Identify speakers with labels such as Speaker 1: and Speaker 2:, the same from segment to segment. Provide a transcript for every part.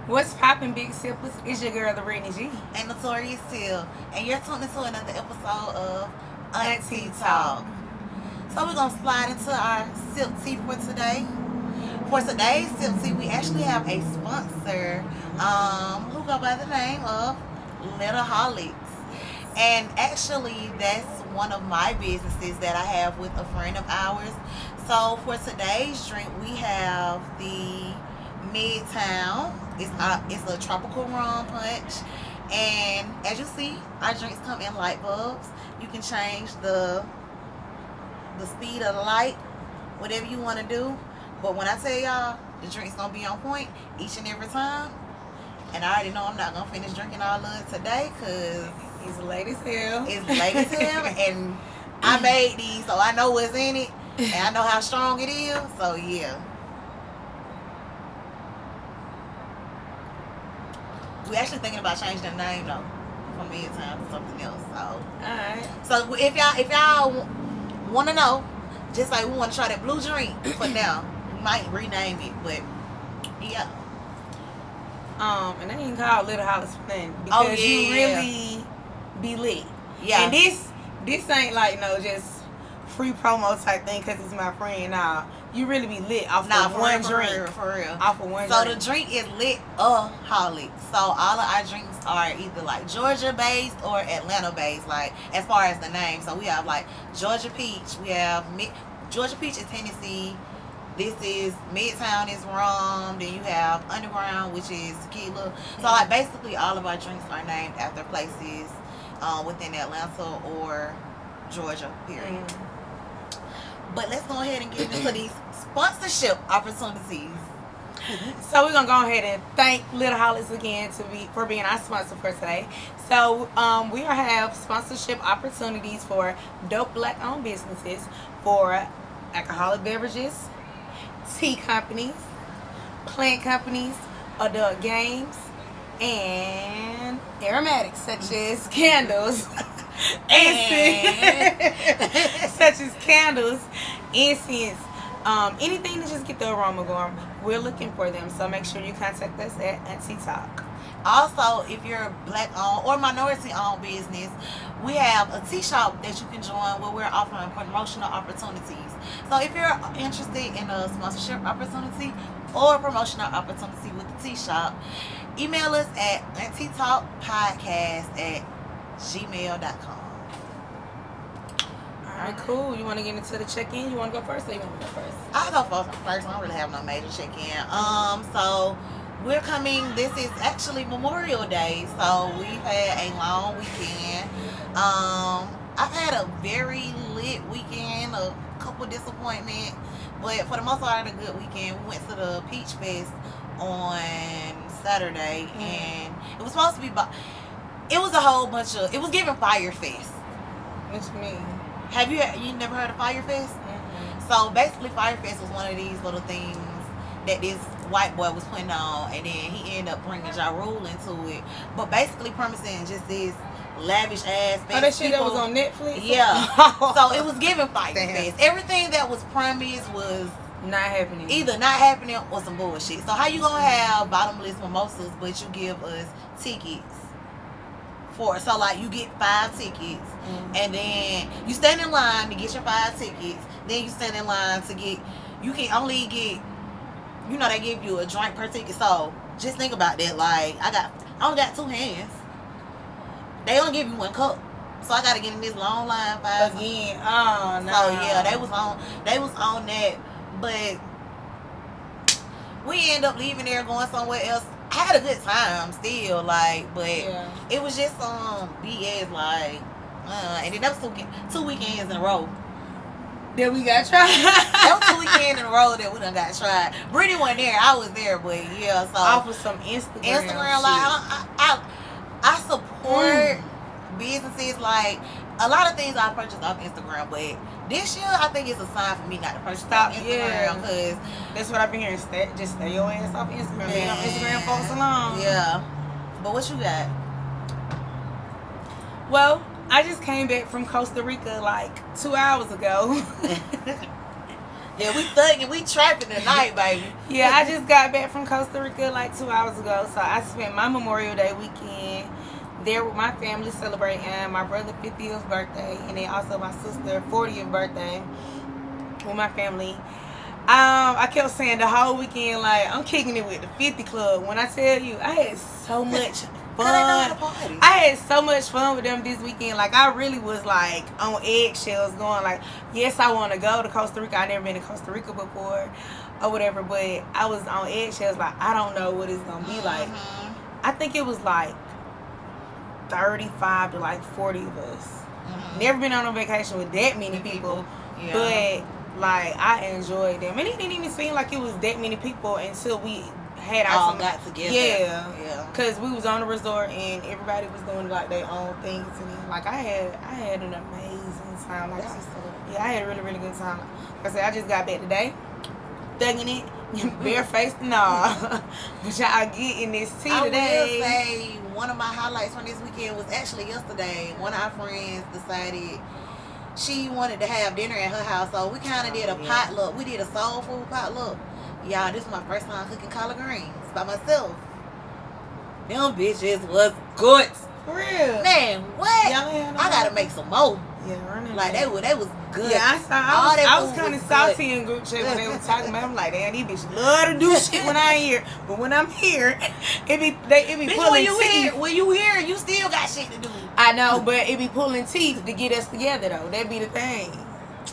Speaker 1: What's poppin', big sippers? It's your girl, the Britney G.
Speaker 2: And Notorious too. And you're tuned into another episode of
Speaker 1: AunTEA
Speaker 2: AunTEA Talk. So we're going to slide into our sip tea for today. For today's sip tea, we actually have a sponsor who go by the name of Little Holics. And actually, that's one of my businesses that I have with a friend of ours. So for today's drink, we have the Midtown. It's a tropical rum punch. And as you see, our drinks come in light bulbs. You can change the speed of the light, whatever you want to do. But when I tell y'all, the drink's going to be on point each and every time. And I already know I'm not going to finish drinking all of it today because
Speaker 1: it's late as hell.
Speaker 2: It's late as hell. And I made these, so I know what's in it. And I know how strong it is. So, yeah. We actually thinking about changing the name, though, from Midtown to something else. So,
Speaker 1: alright.
Speaker 2: So, if y'all want to know, just like we want to try that blue drink for now, we might rename it. But, yeah.
Speaker 1: And they ain't called Little Holics for nothing because you really be lit.
Speaker 2: Yeah.
Speaker 1: And this ain't like no just free promo type thing because it's my friend. Nah, you really be lit off of one drink.
Speaker 2: For real.
Speaker 1: Off of one
Speaker 2: so
Speaker 1: drink.
Speaker 2: The drink is Lit-a-holic. So all of our drinks are either like Georgia based or Atlanta based. Like as far as the name. So we have like Georgia Peach. We have Georgia Peach is Tennessee. This is Midtown is rum. Then you have Underground, which is tequila. So like basically all of our drinks are named after places within Atlanta or Georgia, period. But let's go ahead and get into these sponsorship opportunities.
Speaker 1: So we're gonna go ahead and thank Little Holics again for being our sponsor for today. So we have sponsorship opportunities for dope black owned businesses for alcoholic beverages, tea companies, plant companies, adult games, and aromatics such as candles, such as candles, incense, anything to just get the aroma going. We're looking for them, so make sure you contact us at AunTEA Talk.
Speaker 2: Also, if you're a black owned or minority owned business, we have a tea shop that you can join where we're offering promotional opportunities. So if you're interested in a sponsorship opportunity or a promotional opportunity with the tea shop, email us at AunTEATalkPodcast@gmail.com.
Speaker 1: Alright, cool. You want to get into the check-in? You want to go first or you want to go first?
Speaker 2: I'll go first. I don't really have no major check-in. So we're coming. This is actually Memorial Day, so we've had a long weekend. I've had a very lit weekend, a couple disappointments, but for the most part, I had a good weekend. We went to the Peach Fest on Saturday, and it was supposed to be. It was a whole bunch of. It was giving Fire Fest.
Speaker 1: What you mean?
Speaker 2: Have you never heard of Fire Fest? So basically, Fire Fest was one of these little things that this white boy was putting on, and then he ended up bringing Ja Rule into it. But basically promising just this lavish ass.
Speaker 1: Oh, that shit that was on Netflix?
Speaker 2: Yeah. So it was giving Fire Fest. Everything that was promised was
Speaker 1: not happening.
Speaker 2: Either not happening or some bullshit. So how you gonna have bottomless mimosas, but you give us tickets? So like you get 5 tickets, and then you stand in line to get your 5 tickets. Then you stand in line to get. You can only get. They give you a drink per ticket. So just think about that. Like I only got 2 hands. They only give you 1 cup. So I gotta get in this long line 5
Speaker 1: again. Oh no.
Speaker 2: So yeah, they was on that, but we end up leaving there going somewhere else. I had a good time still, but it was just BS, and then that was 2 weekends in a row.
Speaker 1: That we got tried.
Speaker 2: That was 2 weekends in a row that we done got tried. Brittany wasn't there, I was there, but yeah, so
Speaker 1: off of some Instagram
Speaker 2: I support businesses. Like a lot of things I purchased off Instagram, but this year I think it's a sign for me not to purchase off Instagram because
Speaker 1: that's what I've been hearing. Just stay your ass off Instagram. Leave on Instagram folks alone.
Speaker 2: Yeah. But what you got?
Speaker 1: Well, I just came back from Costa Rica like 2 hours ago.
Speaker 2: Yeah, we thugging, we trapping tonight, baby.
Speaker 1: Yeah, I just got back from Costa Rica like 2 hours ago, so I spent my Memorial Day weekend there with my family celebrating my brother's 50th birthday, and then also my sister's 40th birthday with my family. I kept saying the whole weekend, like, I'm kicking it with the 50 Club. When I tell you, I had so much fun. I had so much fun with them this weekend. Like, I really was, like, on eggshells going, like, yes, I want to go to Costa Rica. I've never been to Costa Rica before or whatever, but I was on eggshells. Like, I don't know what it's going to be like. I think it was, like, 35 to, like, 40 of us. Never been on a vacation with that many people.
Speaker 2: Yeah.
Speaker 1: But... like, I enjoyed them. And it didn't even seem like it was that many people until we had our
Speaker 2: got together.
Speaker 1: Yeah. Because we was on the resort and everybody was doing, like, their own things. And then, like, I had an amazing time. Like, I had a really, really good time. Like I said, I just got back today. Thugging it. Barefaced and all. But y'all getting this tea today.
Speaker 2: I will say one of my highlights from this weekend was actually yesterday. One of our friends decided... she wanted to have dinner at her house, so we kind of did a potluck. We did a soul food potluck. Y'all, this is my first time cooking collard greens by myself. Them bitches was good.
Speaker 1: For real?
Speaker 2: Man, what? I gotta make some more.
Speaker 1: Yeah,
Speaker 2: like they was good.
Speaker 1: Yeah, I was kind of salty in group chat when they were talking about it. I'm like, damn, these bitches love to do shit when I ain't here. But when I'm here, it be pulling teeth.
Speaker 2: When you here, you still got shit to do.
Speaker 1: I know, but it be pulling teeth to get us together though. That be the thing.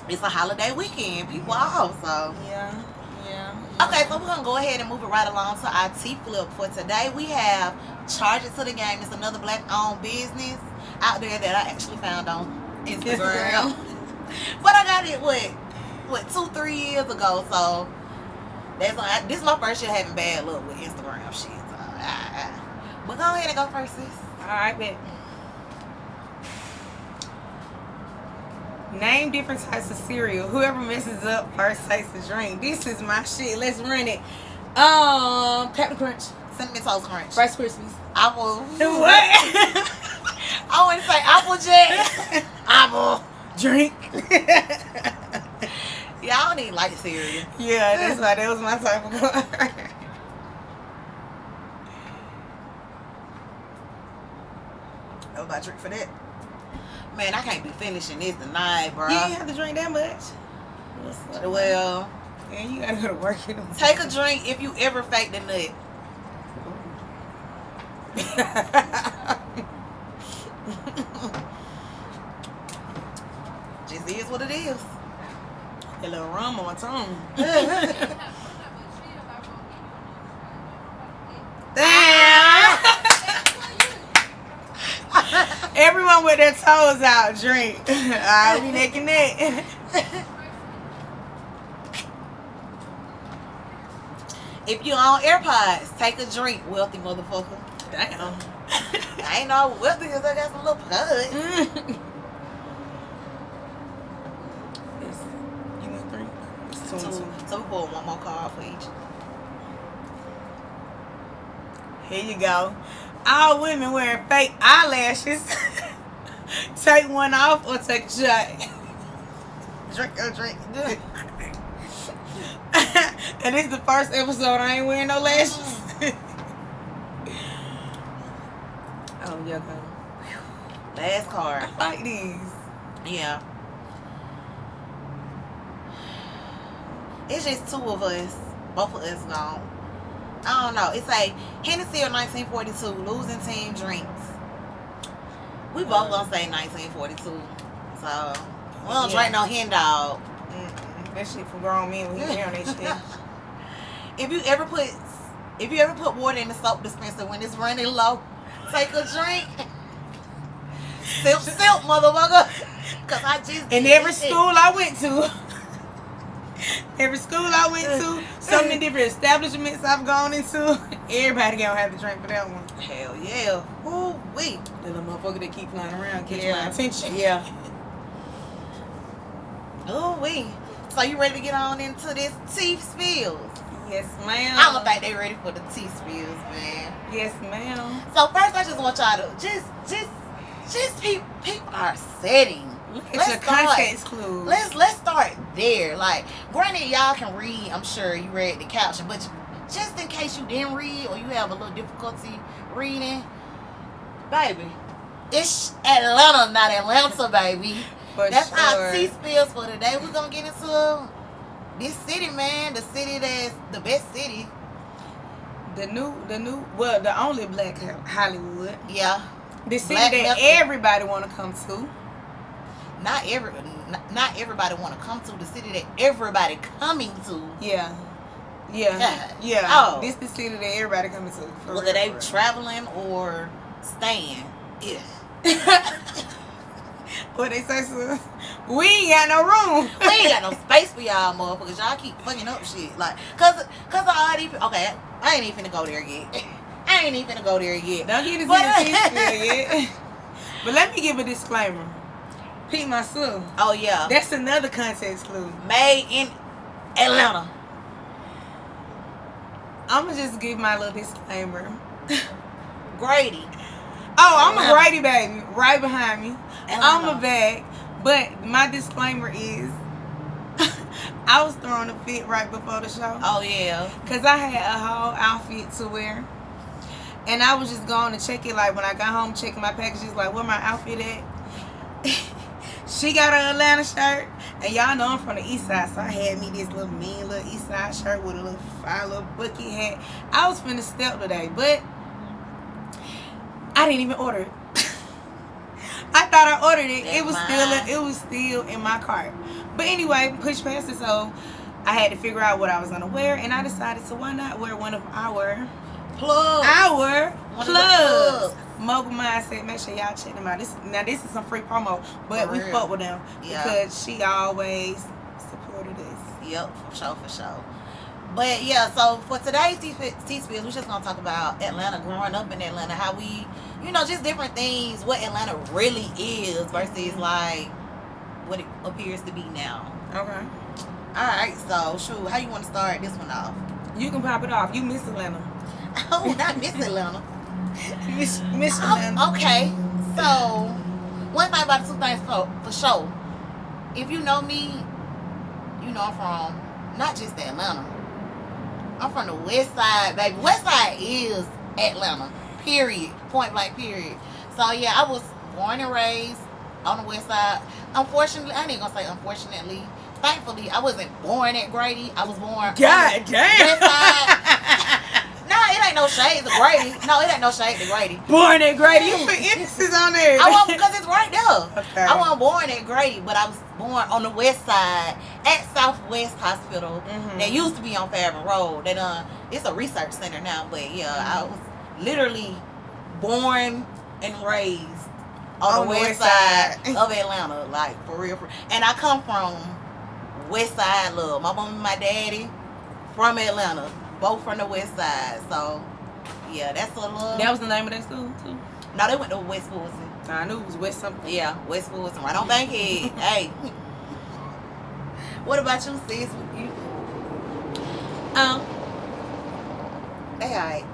Speaker 2: It's a holiday weekend. People off, so.
Speaker 1: Yeah.
Speaker 2: Okay, so we're gonna go ahead and move it right along to our tea flip for today. We have Charge It to the Game. It's another black-owned business out there that I actually found on Instagram. But I got it, what 2-3 years ago, so this is my first year having bad luck with Instagram shit. So, but go ahead and go first, sis.
Speaker 1: Alright, bet. Name different types of cereal. Whoever messes up first takes a drink. This is my shit. Let's run it. Captain Crunch.
Speaker 2: Cinnamon Toast Crunch.
Speaker 1: Rice Krispies.
Speaker 2: Apple.
Speaker 1: What?
Speaker 2: I want to say Apple Jack. Apple.
Speaker 1: Drink.
Speaker 2: Yeah, I don't even like cereal.
Speaker 1: Yeah, that's why that was my type of one.
Speaker 2: What about drink for that? Man, I can't be finishing this tonight, bro.
Speaker 1: You ain't have to drink that much.
Speaker 2: Well,
Speaker 1: and you gotta go to work.
Speaker 2: Take a drink if you ever fake the nut. Just is what it is.
Speaker 1: A little rum on my tongue. Everyone with their toes out, drink. I'll be neck and neck.
Speaker 2: If you on AirPods, take a drink, wealthy motherfucker.
Speaker 1: Damn.
Speaker 2: I ain't know wealthy because I got some little puds.
Speaker 1: You want 3? It's 2 and 2.
Speaker 2: So we pull one more card for each.
Speaker 1: Here you go. All women wearing fake eyelashes. Take one off or take a shot. Drink or drink. And this is the first episode I ain't wearing no lashes. Oh, yeah, go.
Speaker 2: Last card.
Speaker 1: I like these.
Speaker 2: Yeah. It's just 2 of us. Both of us gone. I don't know. It's like Hennessy or 1942. Losing team drinks. We both gonna say 1942. So we don't drink no hen dog.
Speaker 1: That shit for grown men when you hear on that shit.
Speaker 2: If you ever put water in the soap dispenser when it's running low, take a drink. Silk, motherfucker. Cause I just
Speaker 1: in every school I went to. Every school I went to, so many different establishments I've gone into, everybody gonna have to drink for that one.
Speaker 2: Hell yeah. Ooh wee.
Speaker 1: The little motherfucker that keep flying around catching my attention.
Speaker 2: Yeah. Ooh wee. So you ready to get on into this tea spills?
Speaker 1: Yes, ma'am.
Speaker 2: I don't think they ready for the tea spills, man.
Speaker 1: Yes, ma'am.
Speaker 2: So first I just want y'all to just people are setting.
Speaker 1: Look at your context clues.
Speaker 2: Let's start there. Like, granted, y'all can read. I'm sure you read the caption, but just in case you didn't read or you have a little difficulty reading, baby, it's Atlanta, not Atlanta, baby. That's our tea spills for today. We're gonna get into this city, man. The city that's the best city. The
Speaker 1: only black Hollywood.
Speaker 2: Yeah.
Speaker 1: The city that everybody want to come to.
Speaker 2: Not everybody want to come to. The city that everybody coming to.
Speaker 1: Yeah. Oh. This the city that everybody coming to.
Speaker 2: Whether they traveling or staying. Yeah.
Speaker 1: What they say, so we ain't got no room.
Speaker 2: We ain't got no space for y'all motherfuckers. Y'all keep fucking up shit. Like, cause of all these. Okay, I ain't even finna go there yet.
Speaker 1: Don't get into the yet. But let me give a disclaimer. Pete my son.
Speaker 2: Oh yeah.
Speaker 1: That's another context clue.
Speaker 2: Made in Atlanta.
Speaker 1: I'ma just give my little disclaimer.
Speaker 2: Grady.
Speaker 1: Oh, I'm a Grady baby. Right behind me.
Speaker 2: Atlanta.
Speaker 1: I'm a bag. But my disclaimer is I was throwing a fit right before the show.
Speaker 2: Oh yeah.
Speaker 1: Cause I had a whole outfit to wear. And I was just going to check it, like when I got home checking my packages, like where my outfit at. She got an Atlanta shirt, and y'all know I'm from the east side, so I had me this little mean little east side shirt with a little fire little bucket hat. I was finna step today, but I didn't even order it. I thought I ordered it. It was still in my cart. But anyway, push past it, so I had to figure out what I was gonna wear, and I decided to why not wear one of our plugs. Mogul Mindset. Make sure y'all check them out. This is some free promo, but we fuck with them because she always supported us.
Speaker 2: Yep, for sure. But yeah, so for today's tea spills, we're just gonna talk about Atlanta, growing up in Atlanta, how we, just different things, what Atlanta really is versus like what it appears to be now.
Speaker 1: Okay.
Speaker 2: All right, so shoot, how you want to start this one off?
Speaker 1: You can pop it off. You miss Atlanta.
Speaker 2: Oh, not Miss Atlanta.
Speaker 1: Miss Atlanta.
Speaker 2: Okay, so one thing about the two things for sure. If you know me, you know I'm from not just Atlanta. I'm from the West Side, baby. West Side is Atlanta. Period. Point blank. Period. So yeah, I was born and raised on the West Side. Unfortunately, I ain't gonna say unfortunately. Thankfully, I wasn't born at Grady. I was born.
Speaker 1: God damn.
Speaker 2: West Side. No, it ain't no shade to Grady. No, it ain't no shade to Grady.
Speaker 1: Born at Grady. You put emphasis on there.
Speaker 2: I wasn't, because it's right there.
Speaker 1: Okay.
Speaker 2: I wasn't born at Grady, but I was born on the West Side at Southwest Hospital. Mm-hmm. That used to be on Fairburn Road. It's a research center now, but yeah, I was literally born and raised on the West Side of Atlanta, like for real. And I come from West Side love. My mom and my daddy from Atlanta. Both from the West Side, so yeah, that's a little.
Speaker 1: That was the name of that school too.
Speaker 2: No, they went to West Fulton.
Speaker 1: I knew it was West something.
Speaker 2: Yeah, West Fulton, right on Bankhead. Hey, what about you, sis? They alright.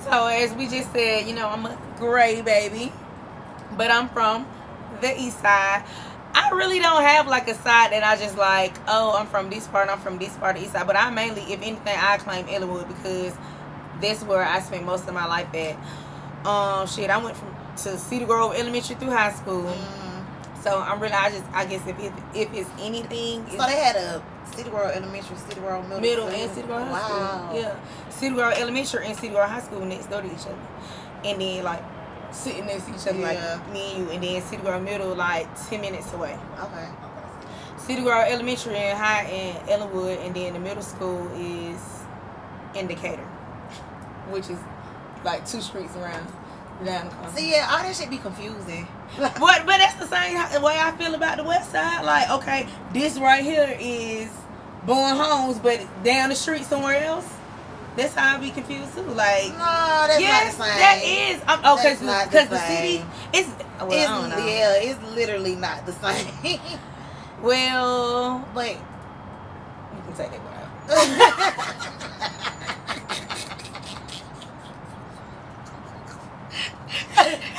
Speaker 1: So as we just said, I'm a Grady baby, but I'm from the East Side. I really don't have like a side that I just like, oh, I'm from this part, I'm from this part of the East Side. But I mainly, if anything, I claim Atlannuh because that's where I spent most of my life at. I went to Cedar Grove Elementary through high school. So I'm really, I guess if it's anything.
Speaker 2: So they had a Cedar Grove Elementary, Cedar Grove
Speaker 1: Middle and Cedar Grove High School. Yeah. Cedar Grove Elementary and Cedar Grove High School next door to each other. And then like sitting next to each other, like me and you, and then Cedar Grove Middle like 10 minutes away.
Speaker 2: Okay.
Speaker 1: Cedar Grove Elementary and High in Ellenwood, and then the middle school is in Decatur, which is like 2 streets around down the corner.
Speaker 2: See, yeah, all that shit be confusing.
Speaker 1: But that's the same way I feel about the West Side. Like, okay, this right here is Bowen Homes, but down the street somewhere else. That's how I be confused too. Like,
Speaker 2: no, that's not the same.
Speaker 1: That is. Because the city is. Well, I don't know.
Speaker 2: Yeah, it's literally not the same.
Speaker 1: Well,
Speaker 2: but
Speaker 1: you can take that one out.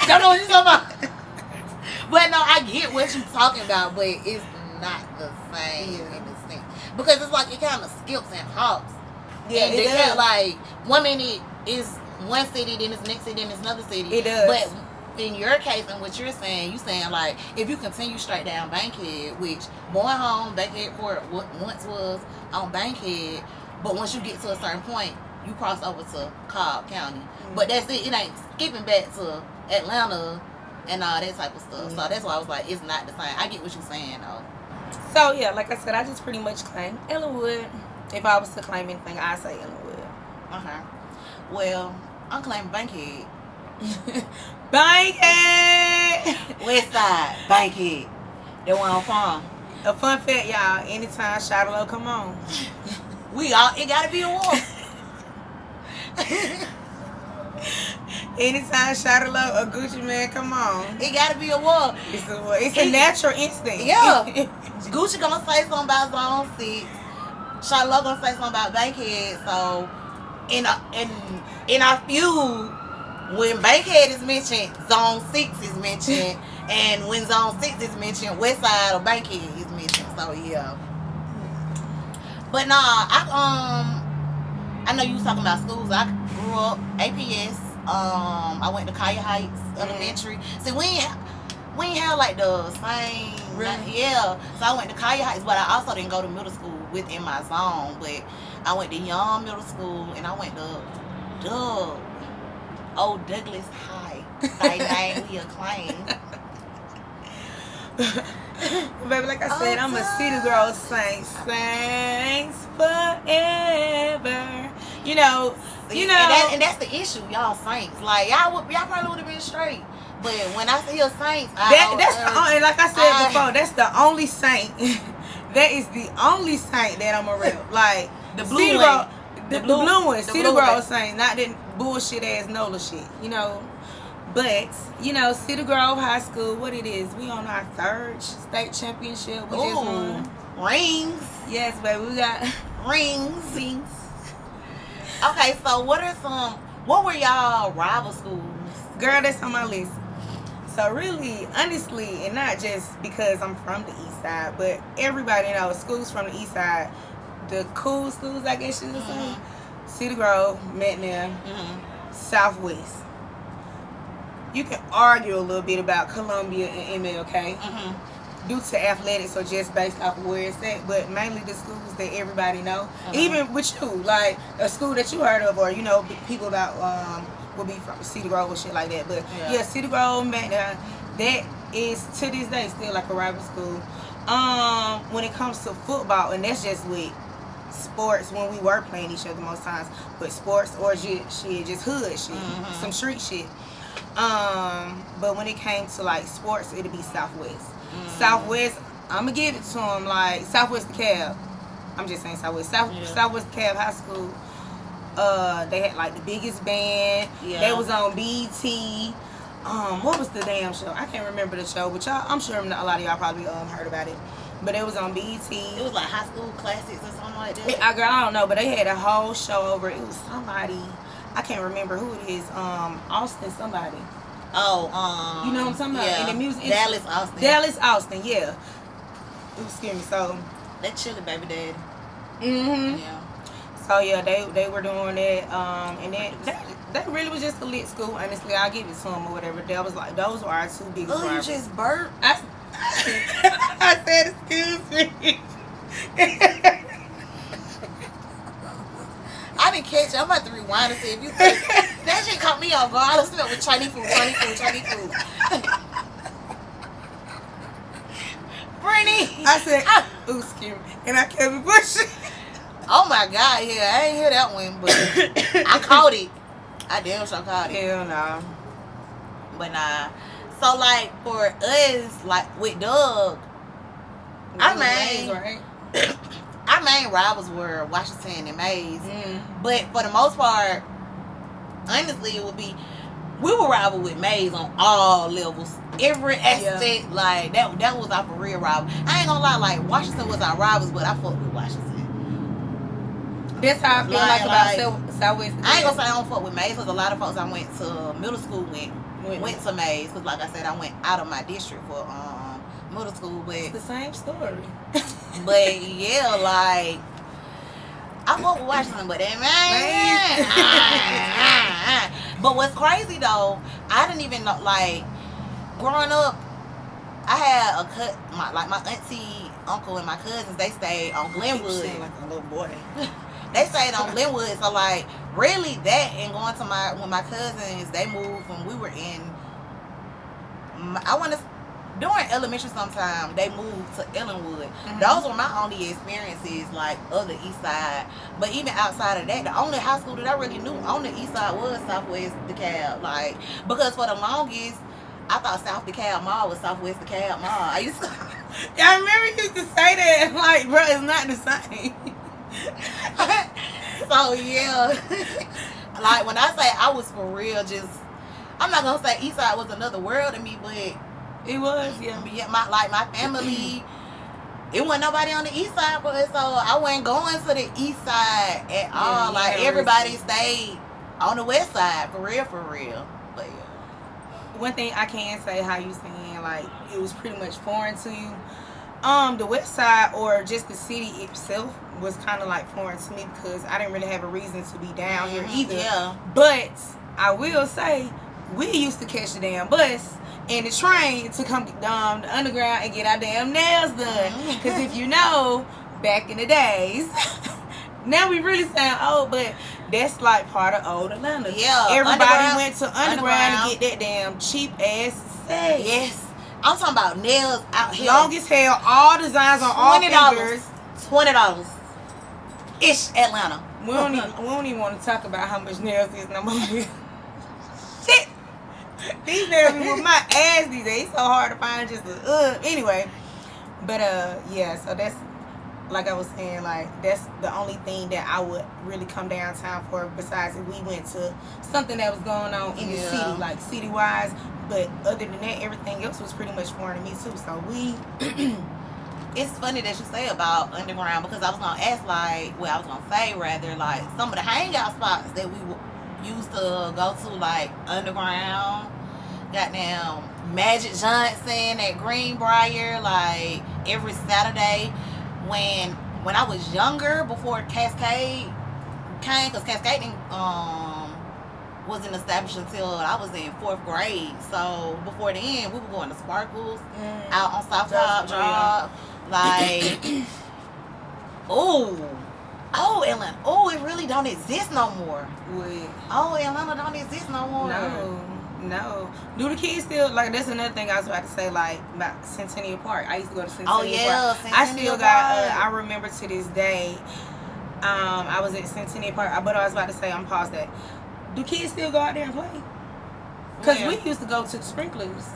Speaker 2: Don't know what you're talking about. But no, get what you're talking about, but it's not the same in the sense. Because it's like it kind of skips and hops.
Speaker 1: Yeah,
Speaker 2: and
Speaker 1: it
Speaker 2: they
Speaker 1: does.
Speaker 2: like 1 minute is one city, then it's next city, then it's another city.
Speaker 1: It does.
Speaker 2: But in your case and what you're saying, like if you continue straight down Bankhead, which going home, Bankhead Court once was on Bankhead, but once you get to a certain point, you cross over to Cobb County. Mm-hmm. But that's it. It ain't skipping back to Atlannuh and all that type of stuff. Mm-hmm. So that's why I was like, it's not the same. I get what you're saying though.
Speaker 1: So yeah, like I said, I just pretty much claim Ellenwood. If I was to claim anything, I say Ellenwood.
Speaker 2: Okay. Well, I'm claiming Bankhead.
Speaker 1: Bankhead!
Speaker 2: West Side, Bankhead. That where I'm from.
Speaker 1: A fun fact, y'all. Anytime Shadowlow come on,
Speaker 2: it gotta be a war.
Speaker 1: Anytime Shadowlow or Gucci Man come on,
Speaker 2: it gotta be a war.
Speaker 1: It's a natural instinct.
Speaker 2: Yeah. Gucci gonna say something about Zone 6. Shadowlow gonna say something about Bankhead. So in our feud, when Bankhead is mentioned, Zone 6 is mentioned, and when Zone 6 is mentioned, West Side or Bankhead is mentioned. So yeah. But nah, I know you was talking about schools. I grew up APS. I went to Kaya Heights Elementary. See, we ain't have like the same.
Speaker 1: Really?
Speaker 2: Yeah. So I went to Kaya Heights, but I also didn't go to middle school within my zone. But I went to Young Middle School, and I went to Old Douglas High. By name we acclaim.
Speaker 1: Baby, like I said, I'm a city girl. Saints forever. You know.
Speaker 2: And that's the issue, y'all Saints. Like y'all probably would have been straight. But when I see your Saints,
Speaker 1: and like I said before, that's the only saint. That is the only saint that I'm a rep. Like
Speaker 2: the blue one,
Speaker 1: the blue one, City Girl Saint, not that bullshit ass NOLA shit, you know. But City Grove High School, what it is, we on our 3rd state championship. We just won
Speaker 2: rings.
Speaker 1: Yes, baby, we got
Speaker 2: rings. Okay, so what were y'all rival schools?
Speaker 1: Girl, that's on my list. So really, honestly, and not just because I'm from the east side, but everybody knows schools from the east side, the cool schools, I guess you would say. City Grove, McNair, Southwest. You can argue a little bit about Columbia and MLK due to athletics or just based off of where it's at, but mainly the schools that everybody know. Even with you, like a school that you heard of, or people about will be from City Grove or shit like that. But yeah, City Grove, McNair, that is to this day still like a rival school. When it comes to football, and that's just with sports when we were playing each other most times, but sports or just hood shit, some street shit. But when it came to like sports, it'd be Southwest. Southwest, I'm gonna give it to them. Like Southwest DeKalb, I'm just saying Southwest. Southwest DeKalb High School. They had like the biggest band. Yeah. They was on BET. What was the damn show? I can't remember the show, but I'm sure a lot of y'all probably heard about it. But it was on BET.
Speaker 2: It was like High School Classics or something like that.
Speaker 1: I don't know, but they had a whole show over. It was somebody. I can't remember who it is. Austin somebody.
Speaker 2: Oh,
Speaker 1: you know what I'm talking about?
Speaker 2: Yeah.
Speaker 1: In the music
Speaker 2: Dallas
Speaker 1: Austin, yeah. It was scary. So
Speaker 2: that chilly baby daddy.
Speaker 1: Yeah. So yeah, they were doing that. And then that really was just a lit school. Honestly, I'll give it to them or whatever. That was like those were our 2 biggest.
Speaker 2: Oh, you just burped.
Speaker 1: I said excuse me.
Speaker 2: I didn't catch it. I'm about to rewind and see if you that shit caught me off guard. I was smelling with Chinese food. Britney.
Speaker 1: I said, ooh, excuse me. And I kept pushing.
Speaker 2: Oh my God, yeah. I ain't hear that one, but I caught it. I damn sure caught it.
Speaker 1: Hell no.
Speaker 2: But nah. So like for us, like with Doug, our main rivals were Washington and Mays. But for the most part, honestly, it would be we were rival with Mays on all levels, every aspect. Like that was our for real rival. I ain't gonna lie, like Washington was our rivals, but I fuck with Washington.
Speaker 1: That's how I feel like about Southwest.
Speaker 2: I ain't gonna say I don't fuck with Mays because a lot of folks I went to middle school went to Mays because, like I said, I went out of my district for middle school,
Speaker 1: It's
Speaker 2: but
Speaker 1: the same story.
Speaker 2: yeah, like I fuck with Washington, but that man. But what's crazy though, I didn't even know, like, growing up, I had my auntie, uncle, and my cousins. They stayed on Glenwood.
Speaker 1: Like a little boy.
Speaker 2: They stayed on Glenwood, so like really that and going to when my cousins, they moved when we were in. I want to during elementary sometime they moved to Atlannuh. Those were my only experiences like of the east side. But even outside of that, the only high school that I really knew on the east side was Southwest DeKalb. Like, because for the longest I thought South DeKalb Mall was Southwest DeKalb Mall. I used to
Speaker 1: I remember you used to say that, like, bro, it's not the same.
Speaker 2: So yeah. Like when I say I was for real, just I'm not gonna say east side was another world to me, but
Speaker 1: It was, yeah.
Speaker 2: My family, it wasn't nobody on the east side, but so I wasn't going to the east side at all. Like everybody stayed on the west side, for real. But yeah.
Speaker 1: One thing I can say, how you saying like it was pretty much foreign to you. The west side or just the city itself was kind of like foreign to me because I didn't really have a reason to be down here either.
Speaker 2: Yeah.
Speaker 1: But I will say we used to catch the damn bus and the train to come the underground and get our damn nails done. Because if you know, back in the days, now we really sound old, but that's like part of old Atlannuh.
Speaker 2: Yeah.
Speaker 1: Everybody went to underground to get that damn cheap ass set.
Speaker 2: Yes. I'm talking about nails out here.
Speaker 1: Long as hell, all designs on all fingers.
Speaker 2: $20. Ish Atlannuh.
Speaker 1: We don't even want to talk about how much nails is no more. Shit. These nails be with my ass these days. It's so hard to find just anyway. But yeah, so that's like I was saying, like that's the only thing that I would really come downtown for besides if we went to something that was going on in the city, like city wise. But other than that, everything else was pretty much foreign to me too. So we
Speaker 2: it's funny that you say about underground because I was gonna ask like like some of the hangout spots that we used to go to, like underground, goddamn Magic Johnson at Greenbrier, like every Saturday when I was younger before Cascade came, because Cascade wasn't established until I was in 4th grade. So before then, we were going to Sparkles out on South Top Drive. Like, Atlannuh. Oh, it really don't exist no more. Atlannuh don't exist no more.
Speaker 1: No. Do the kids still, like, that's another thing I was about to say, like, about Centennial Park. I used to go to Centennial Park. I still got, I remember to this day, I was at Centennial Park, but I was about to say, I'm paused that. Do kids still go out there and play? Because we used to go to the sprinklers.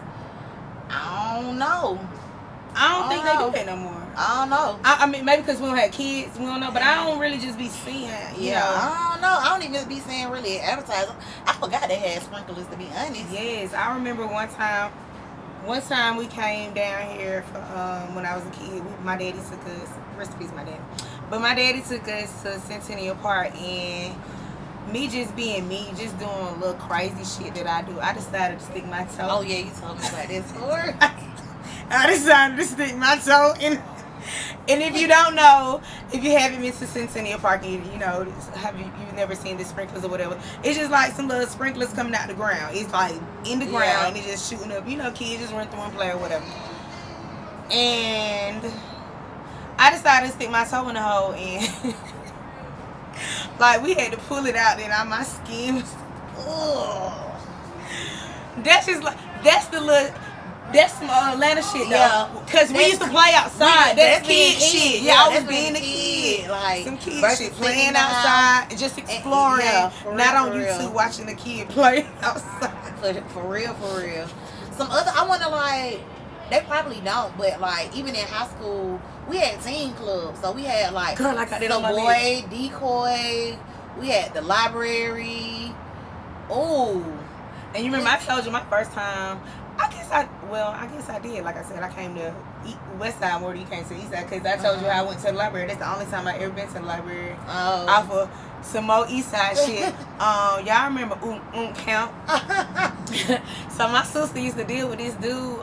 Speaker 2: I don't know.
Speaker 1: I don't think they do that no more.
Speaker 2: I don't know.
Speaker 1: I mean, maybe because we don't have kids, we don't know. But I don't really just be seeing, you know.
Speaker 2: I don't know. I don't even be seeing really advertising. I forgot they had sprinklers, to be honest.
Speaker 1: Yes, I remember one time we came down here for, when I was a kid. My daddy took us, rest in peace, my daddy. But my daddy took us to Centennial Park, and me just being me, just doing a little crazy shit that I do, I decided to stick my toe.
Speaker 2: Oh yeah, you told me about this before.
Speaker 1: I decided to stick my toe in. And if you don't know, if you haven't been to Centennial Park, you know, you've never seen the sprinklers or whatever. It's just like some little sprinklers coming out the ground. It's like in the ground and it's just shooting up. You know, kids just run through and play or whatever. And I decided to stick my toe in the hole, and like we had to pull it out, and my skin was, that's just like, that's some Atlanta shit though.
Speaker 2: Yeah.
Speaker 1: Cause we used to play outside. That's kid shit.
Speaker 2: Yeah,
Speaker 1: I was being a kid.
Speaker 2: Like
Speaker 1: some kid shit, playing outside and just exploring. Not on YouTube watching the kid play outside.
Speaker 2: For real. Some other, I wonder, like, they probably don't, but like even in high school we had teen clubs. So we had like Boy, Decoy, we had the library. Oh.
Speaker 1: And you remember I told you my first time, I guess I did. Like I said, I came to West Side more than you came to East Side, because I told you I went to the library. That's the only time I ever been to the library. Off of some more East Side shit. Y'all remember Camp? So my sister used to deal with this dude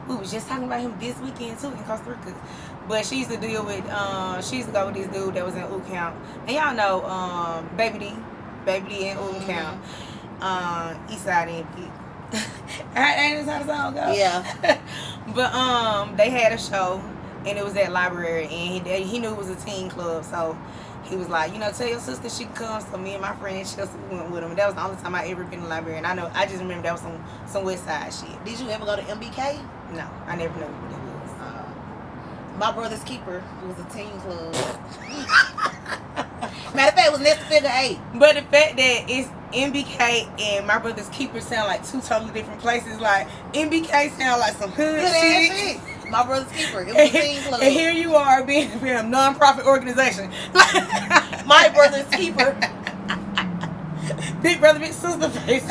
Speaker 1: We was just talking about him this weekend too in Costa Rica. But she used to deal with, she used to go with this dude that was in Oak Count. And y'all know, Baby D in Oak Count. Eastside MP. Ain't this how the song go?
Speaker 2: Yeah.
Speaker 1: But they had a show and it was at library and he knew it was a teen club, so he was like, you know, tell your sister she can come. So me and my friend Chelsea went with him. And that was the only time I ever been in the library. And I just remember that was some West Side shit.
Speaker 2: Did you ever go to MBK?
Speaker 1: No, I never knew what it was.
Speaker 2: My Brother's Keeper. It was a teen club. Matter of fact, it was next to Figure 8.
Speaker 1: But the fact that it's MBK and My Brother's Keeper sound like two totally different places. Like MBK sound like some hood shit.
Speaker 2: My Brother's Keeper. It was a teen club.
Speaker 1: And here you are being a non-profit organization.
Speaker 2: My Brother's Keeper.
Speaker 1: Big brother, big sister face.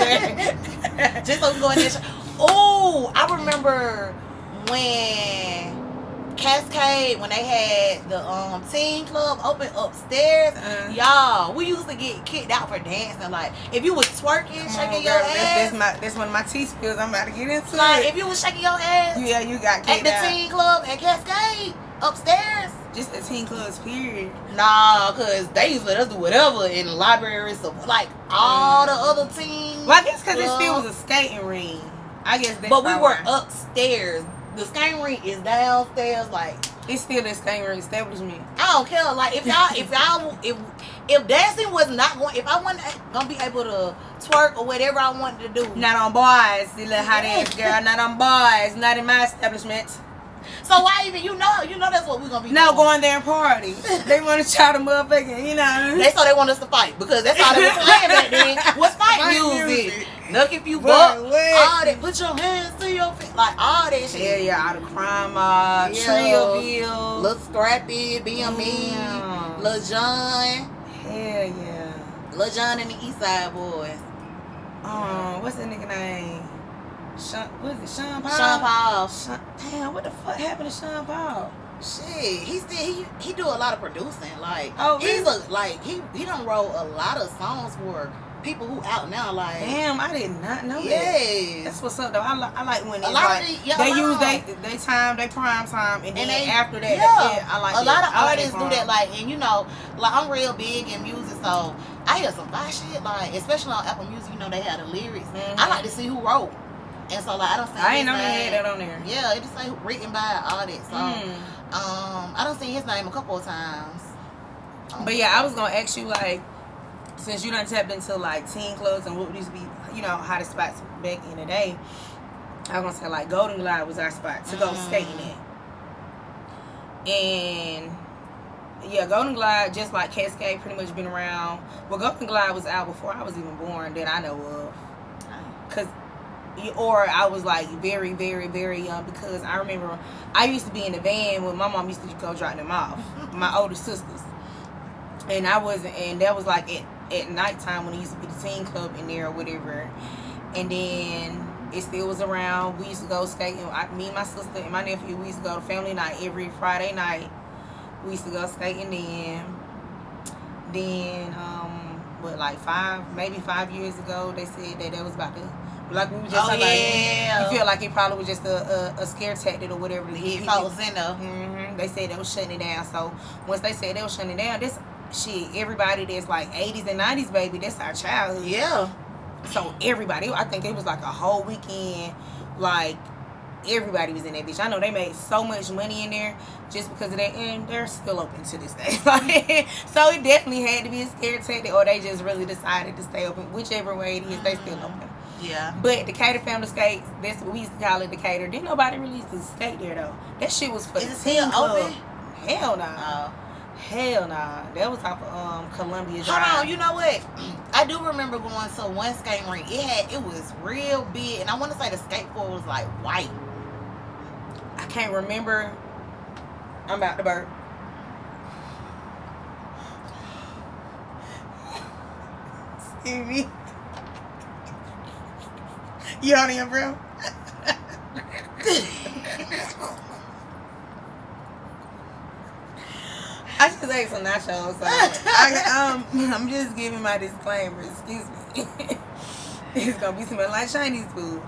Speaker 2: Just so we go in there. Oh, I remember when Cascade, when they had the teen club open upstairs, y'all, we used to get kicked out for dancing. Like if you was twerking, shaking your ass.
Speaker 1: That's one of my tea skills I'm about to get into.
Speaker 2: Like if you was shaking your ass,
Speaker 1: yeah, you got kicked
Speaker 2: at the teen club at Cascade upstairs.
Speaker 1: Just the teen clubs, period.
Speaker 2: Nah, cause they used to let us do whatever in the library, so like all the other teens.
Speaker 1: Well, I guess cause it still was a skating ring. I guess that's.
Speaker 2: But we were upstairs. The skating rink is downstairs, like
Speaker 1: it's still a skating rink establishment.
Speaker 2: I don't care. Like if dancing was not going, if I wasn't gonna be able to twerk or whatever I wanted to do,
Speaker 1: not on boys, you little hot ass girl, not on boys, not in my establishment.
Speaker 2: So why even you know that's what we're gonna be.
Speaker 1: No, going there and party. They want to try the motherfucking, you know.
Speaker 2: They want us to fight because that's all they were playing back then. Was fight music. Look if you buck, all that. Put your hands to your feet, like all that shit.
Speaker 1: Yeah, all the crime mob, Trillville,
Speaker 2: Lil Scrappy, BME, Lil John.
Speaker 1: Hell yeah.
Speaker 2: Lil John and the East Side Boys.
Speaker 1: What's that nigga name? Sean Paul?
Speaker 2: Sean Paul.
Speaker 1: Damn, what the fuck happened to Sean Paul?
Speaker 2: Shit, he do a lot of producing. Like,
Speaker 1: really?
Speaker 2: he done wrote a lot of songs for people who out now. Like,
Speaker 1: damn, I did not know that.
Speaker 2: Yes.
Speaker 1: That's what's up though. I like when
Speaker 2: a lot
Speaker 1: like,
Speaker 2: of the,
Speaker 1: they use they time, they prime time, and then after that, I like
Speaker 2: a lot of artists
Speaker 1: do
Speaker 2: that. Like, and you know, like I'm real big in music, so I hear some fire shit. Like, especially on Apple Music, you know they have the lyrics. I like to see who wrote. And so like I don't see.
Speaker 1: I ain't know they had that on there.
Speaker 2: Yeah, it just say written by artists. So I don't see his name a couple of times.
Speaker 1: But yeah, I was gonna ask you like, since you done tapped into like teen clubs and what used to be, you know, hottest spots back in the day, I was gonna say like Golden Glide was our spot to go skating at. And yeah, Golden Glide, just like Cascade, pretty much been around. Well, Golden Glide was out before I was even born that I know of. Cause or I was like very, very, very young because I remember I used to be in the van when my mom used to go drop them off, my older sisters. And that was like at nighttime when it used to be the teen club in there or whatever. And then it still was around. We used to go skating. Me and my sister and my nephew, we used to go to family night every Friday night. We used to go skating then like 5 years ago, they said that was about to, like we were just talking about, you feel like it probably was just a scare tactic or whatever.
Speaker 2: He folks in there.
Speaker 1: They said they was shutting it down. So once they said they was shutting it down, this shit, everybody that's like 80s and 90s, baby, that's our childhood.
Speaker 2: Yeah.
Speaker 1: So everybody, I think it was like a whole weekend, like everybody was in that bitch. I know they made so much money in there just because of that, and they're still open to this day. Like, so it definitely had to be a scare tactic, or they just really decided to stay open. Whichever way it is, they still open.
Speaker 2: Yeah.
Speaker 1: But Decatur Family Skates, that's what we used to call it, Decatur. Didn't nobody really used to skate there though. That shit was for
Speaker 2: Is it still open?
Speaker 1: Hell no. Nah. Hell nah. That was off of Columbia Drive.
Speaker 2: Hold on, you know what? I do remember going to one skating rink. It was real big, and I want to say the skateboard was like white.
Speaker 1: I can't remember. I'm about to burp. Excuse me. You on here, bro? I just ate some nachos, so I'm just giving my disclaimer. Excuse me. It's gonna be smelling like Chinese food.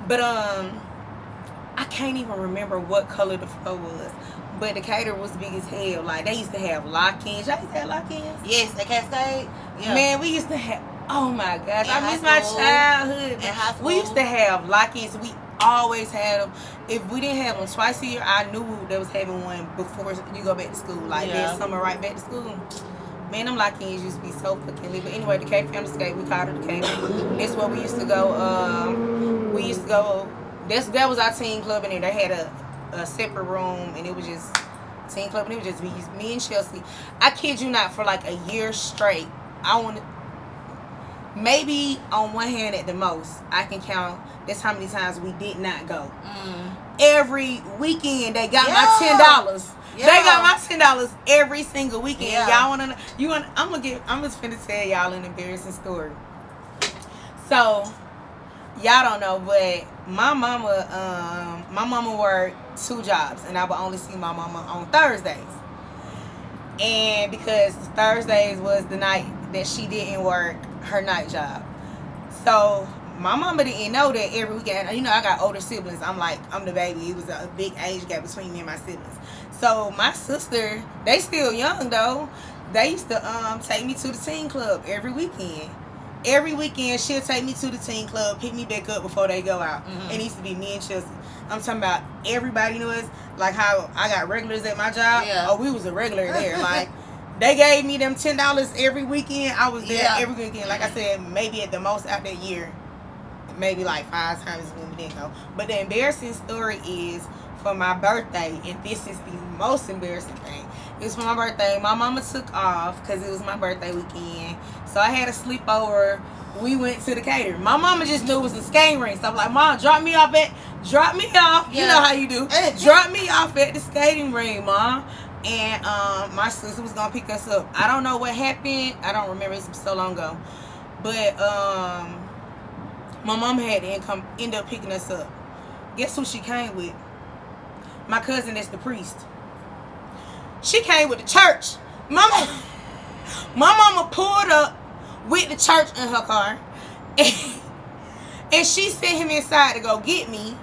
Speaker 1: But I can't even remember what color the floor was. But the cater was big as hell. Like, they used to have lock-ins. Y'all used to have lock-ins?
Speaker 2: Yes, at Cascade. Yeah.
Speaker 1: Man, we used to have... Oh, my gosh.
Speaker 2: In
Speaker 1: I miss
Speaker 2: high
Speaker 1: my
Speaker 2: school.
Speaker 1: childhood.
Speaker 2: In high school.
Speaker 1: We used to have lock-ins. We always had them. If we didn't have them twice a year, I knew they was having one before you go back to school. Like, that summer right back to school. Man, them lock-ins used to be so fucking lit. But anyway, the K Family Skate, we called it the K Family. That's where we used to go. We used to go... That was our team club in there. They had a separate room, and it was just team club, and it was just me and Chelsea. I kid you not, for like a year straight, maybe on one hand at the most, I can count that's how many times we did not go. Every weekend they got my $10. They got my $10 every single weekend. Y'all wanna know? I'm just finna tell y'all an embarrassing story. So y'all don't know, but my mama worked 2 jobs, and I would only see my mama on Thursdays. And because Thursdays was the night that she didn't work her night job, so my mama didn't know that every weekend. You know, I got older siblings. I'm the baby. It was a big age gap between me and my siblings. So my sister, they still young though. They used to take me to the teen club every weekend. Every weekend, she'll take me to the teen club, pick me back up before they go out. And it used to be me and Chelsea. I'm talking about everybody knew us. Like how I got regulars at my job. Oh, we was a regular there. Like, they gave me them $10 every weekend. I was there every weekend. Like I said, maybe at the most out that year, maybe like 5 times when we didn't go. But the embarrassing story is for my birthday, and this is the most embarrassing thing. It was for my birthday. My mama took off because it was my birthday weekend. So I had a sleepover. We went to the cater. My mama just knew it was a skating rink. So I'm like, Mom, drop me off. You know how you do. Drop me off at the skating rink, Mom. And my sister was going to pick us up. I don't know what happened. I don't remember. It was so long ago. But my mom had to end up picking us up. Guess who she came with? My cousin that's the priest. She came with the church. My mama pulled up with the church in her car, and she sent him inside to go get me.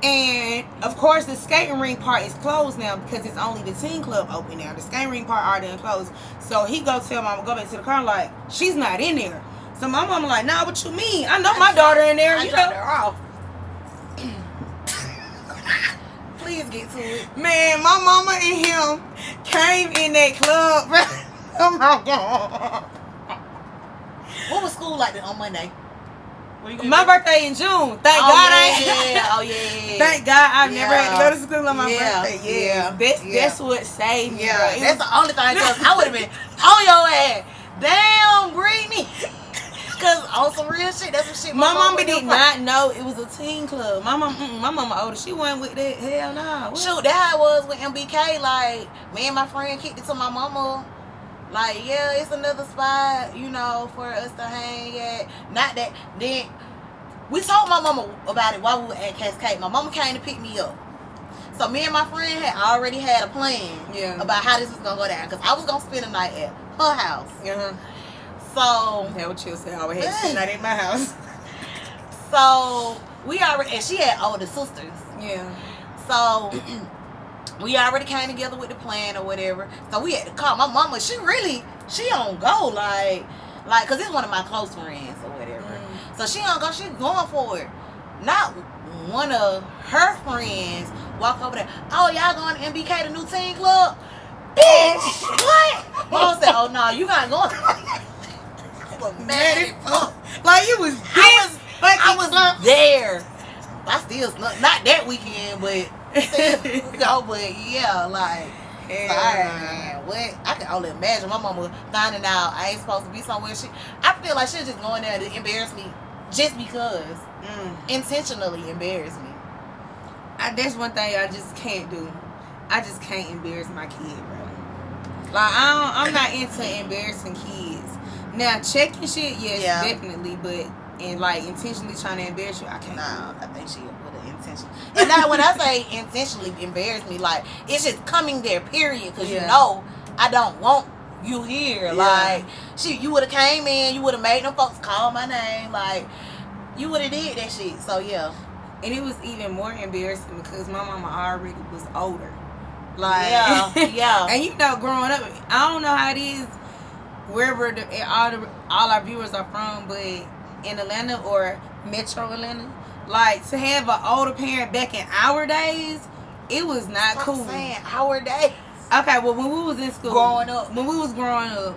Speaker 1: And of course, the skating rink part is closed now because it's only the teen club open now. The skating rink part already closed. So he go tell mama, go back to the car, like, she's not in there. So my mama like, nah, what you mean? I know my daughter in there.
Speaker 2: I dropped her off. Please get to it.
Speaker 1: Man, my mama and him came in that club. Oh my God.
Speaker 2: What was school like on Monday?
Speaker 1: My birthday in June. Thank God
Speaker 2: Oh yeah.
Speaker 1: Thank God I've never had to go to school on my birthday. That's what saved me.
Speaker 2: Yeah, that's the only thing. Cause I would have been on your ass. Damn, Britney. Cause on some real shit, that's some shit.
Speaker 1: My mama did not know it was a teen club. My mama older. She wasn't with that. Hell no.
Speaker 2: Shoot, that how it was with MBK. Like, me and my friend kicked it to my mama. Like, yeah, it's another spot, you know, for us to hang at. Not that. Then we told my mama about it while we were at Cascade. My mama came to pick me up. So me and my friend had already had a plan about how this was gonna go down. Cause I was gonna spend the night at her house. So
Speaker 1: that what you said. I always had to spend the night at my house.
Speaker 2: So we already, and she had older sisters. So we already came together with the plan or whatever. So we had to call my mama. She on go like, cause it's one of my close friends or whatever. So she on go. She going for it. Not one of her friends walk over there. Oh, y'all going to MBK, the new teen club? Bitch, what? Mom said, oh no, you not going. Mad
Speaker 1: like you was this.
Speaker 2: I was there. I still not that weekend, but yeah, like, sorry, man. What? I can only imagine my mama finding out I ain't supposed to be somewhere. I feel like she was just going there to embarrass me, just because, intentionally embarrass me.
Speaker 1: That's one thing I just can't do. I just can't embarrass my kid, bro. Like, I'm not into embarrassing kids. Now, checking shit, yes, definitely, but like intentionally trying to embarrass you, I can't.
Speaker 2: Nah, I think she with an intention. And now when I say intentionally embarrass me, like, it's just coming there, period. Because you know I don't want you here. Like, you would have came in, you would have made them folks call my name. Like, you would have did that shit. So yeah.
Speaker 1: And it was even more embarrassing because my mama already was older. Like,
Speaker 2: yeah.
Speaker 1: And you know, growing up, I don't know how it is wherever all our viewers are from, but in Atlanta or Metro Atlanta, like to have an older parent back in our days, it was not
Speaker 2: Stop
Speaker 1: cool.
Speaker 2: saying our days.
Speaker 1: Okay, well, when we was in school, when we was growing up,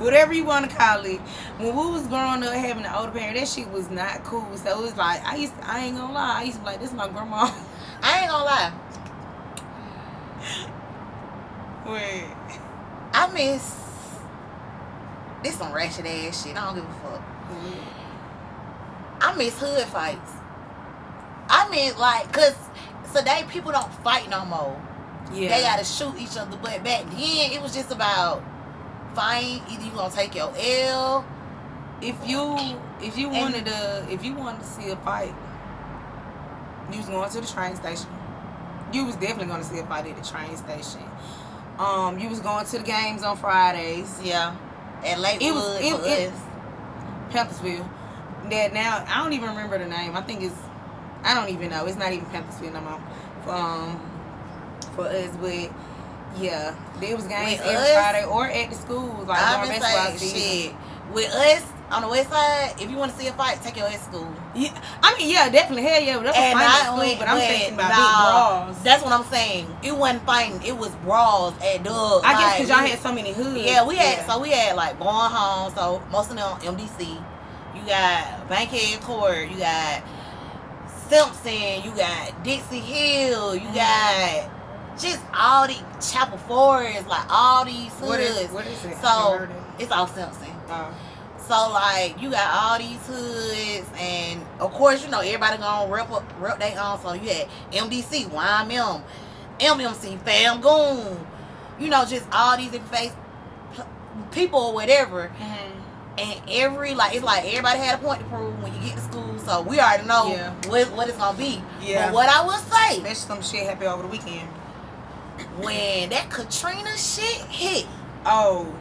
Speaker 1: whatever you want to call it, when we was growing up having an older parent, that shit was not cool. So it was like, I ain't gonna lie, I used to be like, this is my grandma.
Speaker 2: I ain't gonna lie.
Speaker 1: Wait.
Speaker 2: I miss this some ratchet ass shit. I don't give a fuck. I miss hood fights. I mean, like, cause today people don't fight no more.
Speaker 1: Yeah.
Speaker 2: They gotta shoot each other. But back then, it was just about fight. Either you gonna take your L.
Speaker 1: If you wanted to see a fight, you was going to the train station. You was definitely going to see a fight at the train station. You was going to the games on Fridays.
Speaker 2: Yeah. At Lakewood for us.
Speaker 1: Panthersville. That now I don't even remember the name. I don't even know. It's not even Panthersville no more. For us, but yeah, there was games every Friday or at the schools. Like
Speaker 2: I've been saying shit. With us on the west side, if you want to see a fight, take your ass to school.
Speaker 1: Yeah, I mean, yeah, definitely, hell yeah. That's a fight school, but I'm thinking about big brawls.
Speaker 2: That's what I'm saying. It wasn't fighting. It was brawls at Doug.
Speaker 1: I guess because y'all had so many hoods.
Speaker 2: Yeah, we had like Born Home. So most of them on MDC. You got Bankhead Court. You got Simpson. You got Dixie Hill. You got just all the Chapel Forest, like all these hoods.
Speaker 1: What is it?
Speaker 2: So it's all Simpson.
Speaker 1: Oh.
Speaker 2: So like you got all these hoods, and of course you know everybody gonna rep they own. So you had MDC, YMM, MMC, Fam Goon, you know, just all these different face people or whatever.
Speaker 1: Mm-hmm.
Speaker 2: And it's like everybody had a point to prove when you get to school. So we already know what it's gonna be.
Speaker 1: Yeah.
Speaker 2: But what I will say,
Speaker 1: especially some shit happened over the weekend.
Speaker 2: When that Katrina shit hit.
Speaker 1: Oh.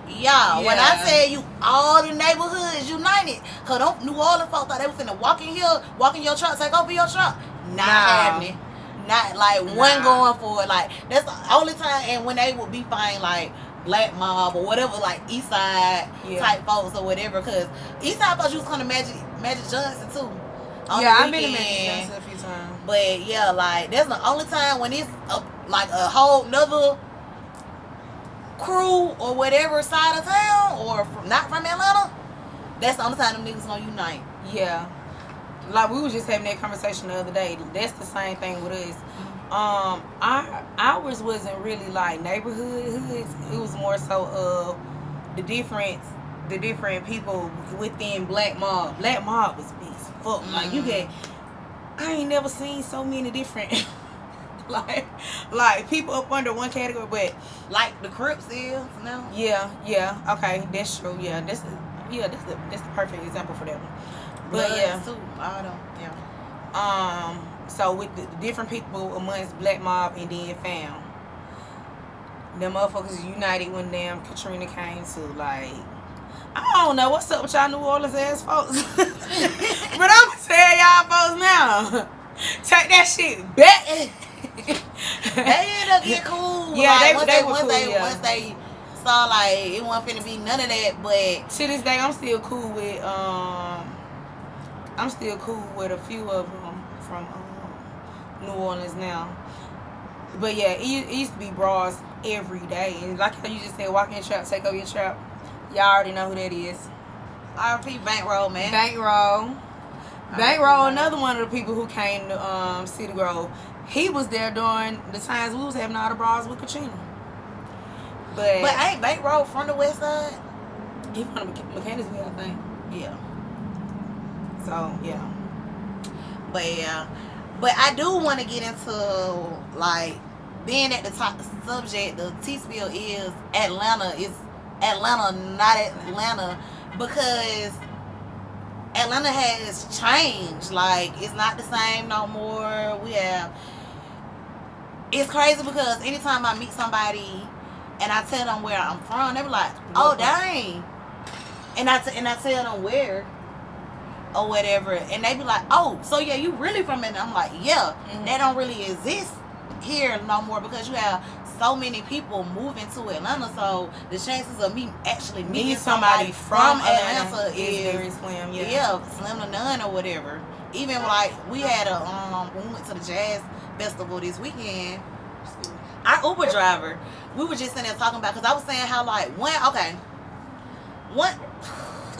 Speaker 2: Y'all, when I tell you all the neighborhoods united, cause them New Orleans folks thought they was finna walk in your truck, take over your truck. Not happening. Not like one going for it. Like that's the only time, and when they would be fine like Black Mob or whatever, like East Side type folks or whatever, cause East Side folks used to come to Magic Johnson too.
Speaker 1: I've been to Magic Johnson a few times.
Speaker 2: But yeah, like that's the only time when it's like a whole nother crew or whatever side of town or not from Atlanta. That's the only time them niggas gonna unite.
Speaker 1: Yeah, like we was just having that conversation the other day. That's the same thing with us. Ours wasn't really like neighborhood hoods. It was more so of the different people within Black Mob. Black Mob was big as fuck. Mm-hmm. Like you get, I ain't never seen so many different like people up under one category, but
Speaker 2: like the Crips is now.
Speaker 1: Yeah. Okay, that's true. Yeah, that's the perfect example for that one. But so with the different people amongst Black Mob and then Fam, them motherfuckers united when damn Katrina came to. Like, I don't know what's up with y'all New Orleans ass folks, but I'm gonna tell y'all folks now, take that shit back.
Speaker 2: They ended up getting cool.
Speaker 1: Yeah,
Speaker 2: like,
Speaker 1: once
Speaker 2: they saw like it wasn't finna be none of that. But
Speaker 1: to this day, I'm still cool with a few of them from New Orleans now. But yeah, it used to be bras every day, and like how you just said, walk in your trap, take over your trap. Y'all already know who that is.
Speaker 2: RP Bankroll, man.
Speaker 1: Bankroll, another one of the people who came to City Grove. He was there during the times we was having all the bras with Katrina. But
Speaker 2: ain't Bankroll from the west side?
Speaker 1: He from Mechanicsville, I think.
Speaker 2: Yeah.
Speaker 1: So yeah.
Speaker 2: But I do want to get into like being at the top subject. The T-spill is Atlanta. It's Atlanta, not Atlanta, because Atlanta has changed. Like it's not the same no more. It's crazy because anytime I meet somebody and I tell them where I'm from, they be like, "Oh dang," and I tell them where. or whatever, and they be like, oh, so yeah, you really from Atlanta? I'm like, yeah, that don't really exist here no more because you have so many people moving to Atlanta, so the chances of me actually meeting somebody from Atlanta is
Speaker 1: very slim.
Speaker 2: Slim to none or whatever. Even like we had when we went to the jazz festival this weekend, our Uber driver, we were just sitting there talking about, because I was saying how like one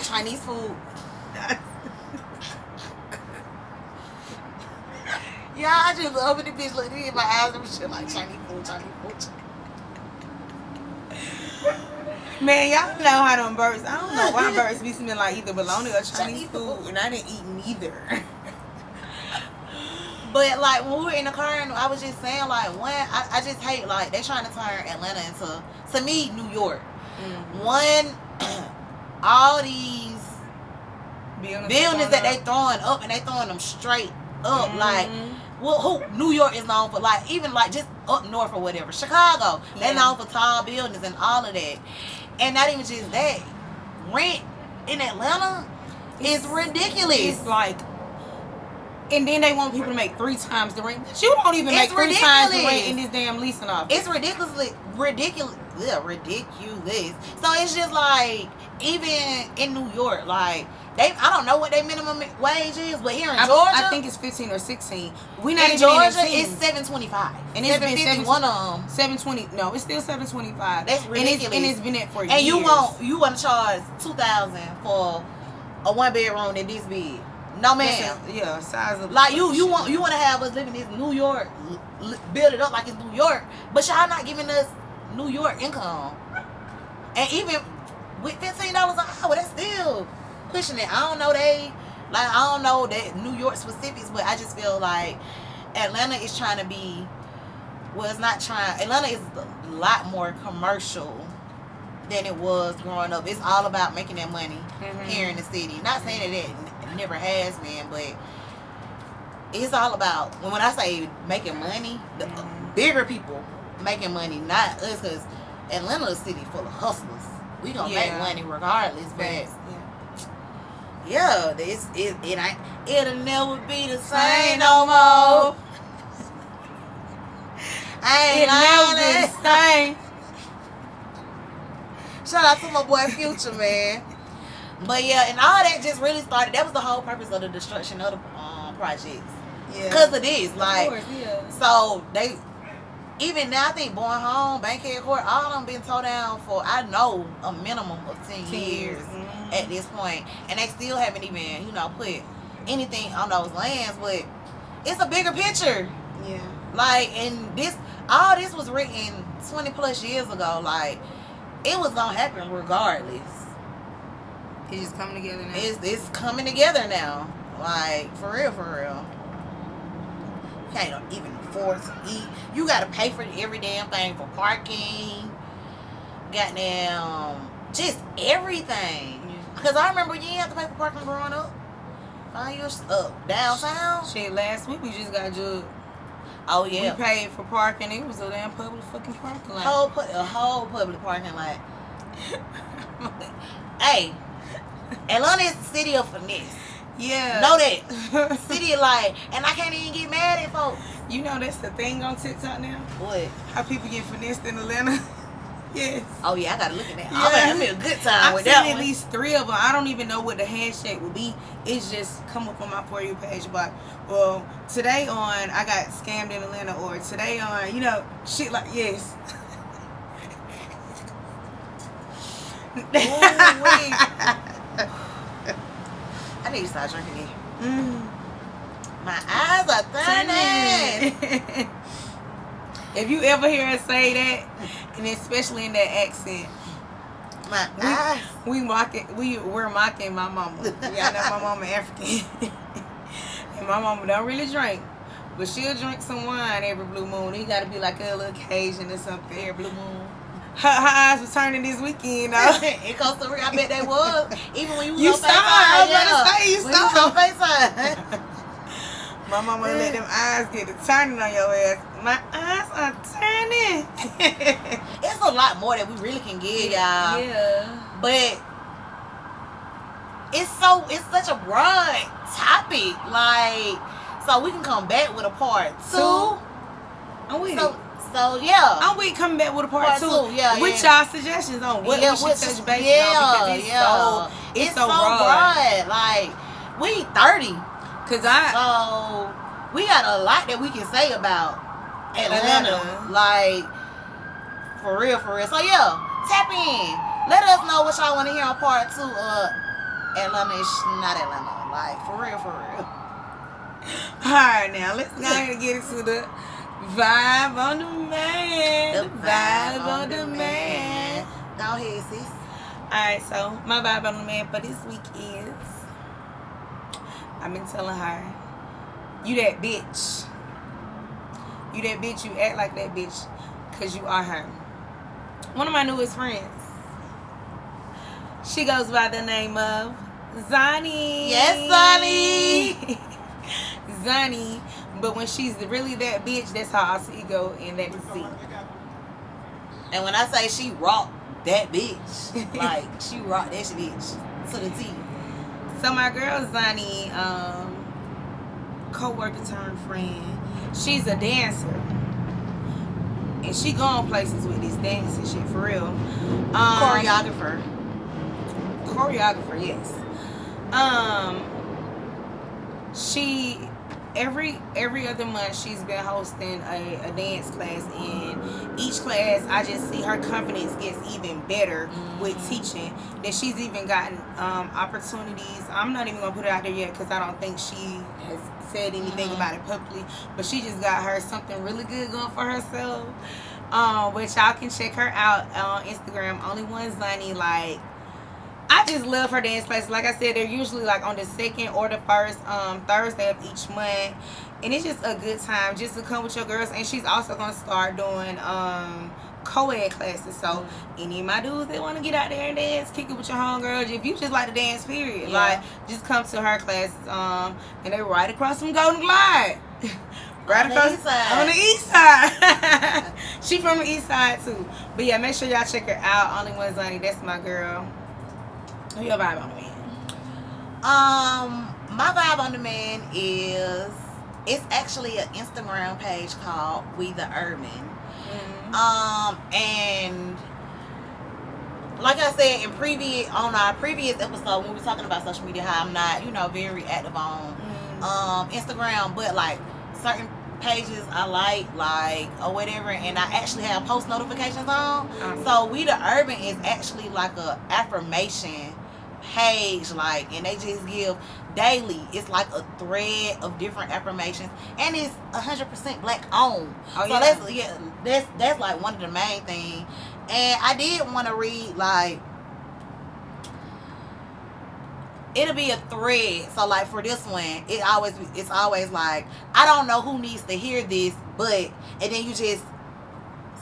Speaker 2: Chinese food. Yeah, I just love it. The bitch looked in my eyes and shit like Chinese food.
Speaker 1: Man, y'all know how them birds. I don't know why birds be smelling like either bologna or Chinese food, and I didn't eat neither.
Speaker 2: But like when we were in the car, and I was just saying like I just hate like they trying to turn Atlanta into, to me, New York. One, all these buildings that they throwing up, and they throwing them straight up like. Well, who New York is known for, like even like just up north or whatever. Chicago, they known for tall buildings and all of that. And not even just that, rent in Atlanta is ridiculous.
Speaker 1: It's like, and then they want people to make 3 times the rent. You don't even make 3 times the rent in this damn leasing office.
Speaker 2: It's ridiculous. Yeah, ridiculous. So it's just like, even in New York, like I don't know what their minimum wage is, but here in Georgia,
Speaker 1: I think it's 15 or 16. We not
Speaker 2: in
Speaker 1: even
Speaker 2: Georgia,
Speaker 1: in
Speaker 2: it's $7.25,
Speaker 1: and it's been
Speaker 2: 7.51 of them.
Speaker 1: 720. No, it's still 725.
Speaker 2: That's ridiculous.
Speaker 1: And it's been that for years.
Speaker 2: And you want to charge $2,000 for a 1-bedroom that this big? No, ma'am.
Speaker 1: Yeah, size of
Speaker 2: like you want to have us living in New York, build it up like it's New York, but y'all not giving us New York income. And even with $15 an hour, that's still pushing it. I don't know that New York specifics, but I just feel like Atlanta is trying to be, well, it's not trying. Atlanta is a lot more commercial than it was growing up. It's all about making that money here in the city. Not saying that it never has been, but it's all about, when I say making money, the bigger people making money, not us, because Atlanta is a city full of hustlers. We gonna make money regardless, but it'll never be the same no more.
Speaker 1: It'll never be the same.
Speaker 2: Shout out to my boy Future, man. But yeah, and all that just really started. That was the whole purpose of the destruction of the projects. Yeah, because of this, like, of course, so they. Even now, I think Born Home, Bankhead Court, all of them been tore down for, I know, a minimum of 10 years at this point. And they still haven't even, put anything on those lands. But it's a bigger picture.
Speaker 1: Yeah.
Speaker 2: Like, and all this was written 20 plus years ago. Like, it was going to happen regardless.
Speaker 1: It's just coming together now.
Speaker 2: It's coming together now. Like, for real. You can't even afford to eat. You gotta pay for every damn thing, for parking, goddamn, just everything. Because I remember you didn't have to pay for parking growing up. Find your downtown.
Speaker 1: Shit, last week we just got jugged.
Speaker 2: Oh yeah.
Speaker 1: We paid for parking. It was a damn public fucking parking lot.
Speaker 2: A whole public parking lot. Hey, Atlanta is the city of finesse.
Speaker 1: Yeah.
Speaker 2: Know that. City of light. And I can't even get mad at folks.
Speaker 1: You know that's the thing on TikTok now?
Speaker 2: What?
Speaker 1: How people get finessed in Atlanta. Yes.
Speaker 2: Oh yeah, I gotta look at that. Yeah. I'm having a good time with that one.
Speaker 1: I've seen at least 3 of them. I don't even know what the handshake will be. It's just come up on my For You page. But, well, today on, I got scammed in Atlanta, or today on, shit like, yes.
Speaker 2: I need to start drinking it. My eyes are turning.
Speaker 1: If you ever hear us say that, and especially in that accent,
Speaker 2: my eyes.
Speaker 1: We're mocking my mama. Yeah, I know my mama African. And my mama don't really drink, but she'll drink some wine every blue moon. It got to be like a little occasion or something.
Speaker 2: Every blue moon.
Speaker 1: Her eyes was turning this weekend, though.
Speaker 2: In Costa Rica, I bet they was. Even when
Speaker 1: you saw it. I was about to say, you saw
Speaker 2: it.
Speaker 1: My mama let them eyes get to turning on your ass. My eyes are turning.
Speaker 2: It's a lot more that we really can give y'all.
Speaker 1: Yeah.
Speaker 2: But it's such a broad topic. Like, so we can come back with a part 2.
Speaker 1: I'm with
Speaker 2: so,
Speaker 1: it.
Speaker 2: So yeah,
Speaker 1: I'm with coming back with a part 2.
Speaker 2: Yeah,
Speaker 1: with y'all suggestions on what we should touch base on, because it's so
Speaker 2: broad. Like, we 30,
Speaker 1: so
Speaker 2: we got a lot that we can say about Atlanta. Like, for real. So yeah, tap in. Let us know what y'all want to hear on part 2 of Atlannuh is not Atlanta. Like, for real.
Speaker 1: Alright, now let's go ahead and get into the vibe on the man.
Speaker 2: The vibe on the man. Go ahead, sis.
Speaker 1: Alright, so my vibe on the man for this week is, I've been telling her, you that bitch. You that bitch, you act like that bitch, because you are her. One of my newest friends, she goes by the name of Zani.
Speaker 2: Yes, Zani.
Speaker 1: Zani. But when she's really that bitch, that's how I see go and that is C.
Speaker 2: And when I say she rocked that bitch, like, she rocked that bitch to the T.
Speaker 1: So my girl Zani, co-worker turned friend, she's a dancer. And she going places with this dance and shit, for real.
Speaker 2: Choreographer,
Speaker 1: yes. She every other month she's been hosting a dance class, and each class I just see her confidence gets even better with teaching. That she's even gotten opportunities. I'm not even gonna put it out there yet because I don't think she has said anything about it publicly, but she just got her something really good going for herself, which y'all can check her out on Instagram, Only One Zani. Like, I just love her dance classes. Like I said, they're usually like on the second or the first Thursday of each month, and it's just a good time just to come with your girls. And she's also gonna start doing co-ed classes. So any of my dudes that want to get out there and dance, kick it with your homegirls, if you just like to dance, period, like, just come to her classes. And they're right across from Golden Glide. Right across on the east side. She from the east side too. But yeah, make sure y'all check her out. Only One Zani, that's my girl. Who your vibe on the man?
Speaker 2: My vibe on the man is, it's actually an Instagram page called We the Urban. And like I said on our previous episode when we were talking about social media, how I'm not, very active on Instagram, but like certain pages I like or whatever, and I actually have post notifications on. So We the Urban is actually like a affirmation page, like, and they just give daily. It's like a thread of different affirmations, and it's 100% black owned. That's like one of the main things. And I did want to read, like, it'll be a thread. So like for this one, it's always like, I don't know who needs to hear this, but, and then you just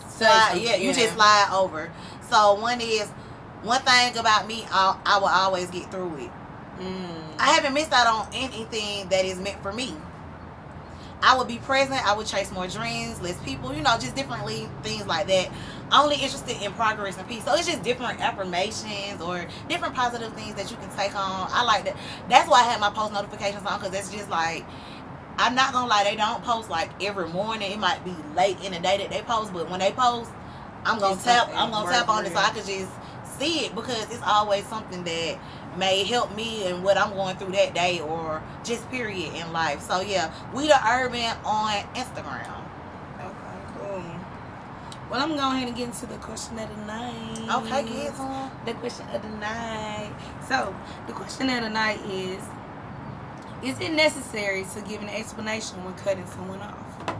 Speaker 2: slide, just slide over. So one thing about me, I will always get through it. I haven't missed out on anything that is meant for me. I would be present. I would chase more dreams, less people, just differently, things like that. Only interested in progress and peace. So it's just different affirmations or different positive things that you can take on. I like that. That's why I have my post notifications on, because it's just like, I'm not gonna lie, they don't post like every morning. It might be late in the day that they post, but when they post, I'm gonna tap on it so I can just see it, because it's always something that may help me in what I'm going through that day, or just period in life. So yeah, We the Urban on Instagram.
Speaker 1: Okay, cool. Well, I'm going to go ahead and get into the question of the night.
Speaker 2: Okay, get on.
Speaker 1: The question of the night. So, the question of the night is it necessary to give an explanation when cutting someone off?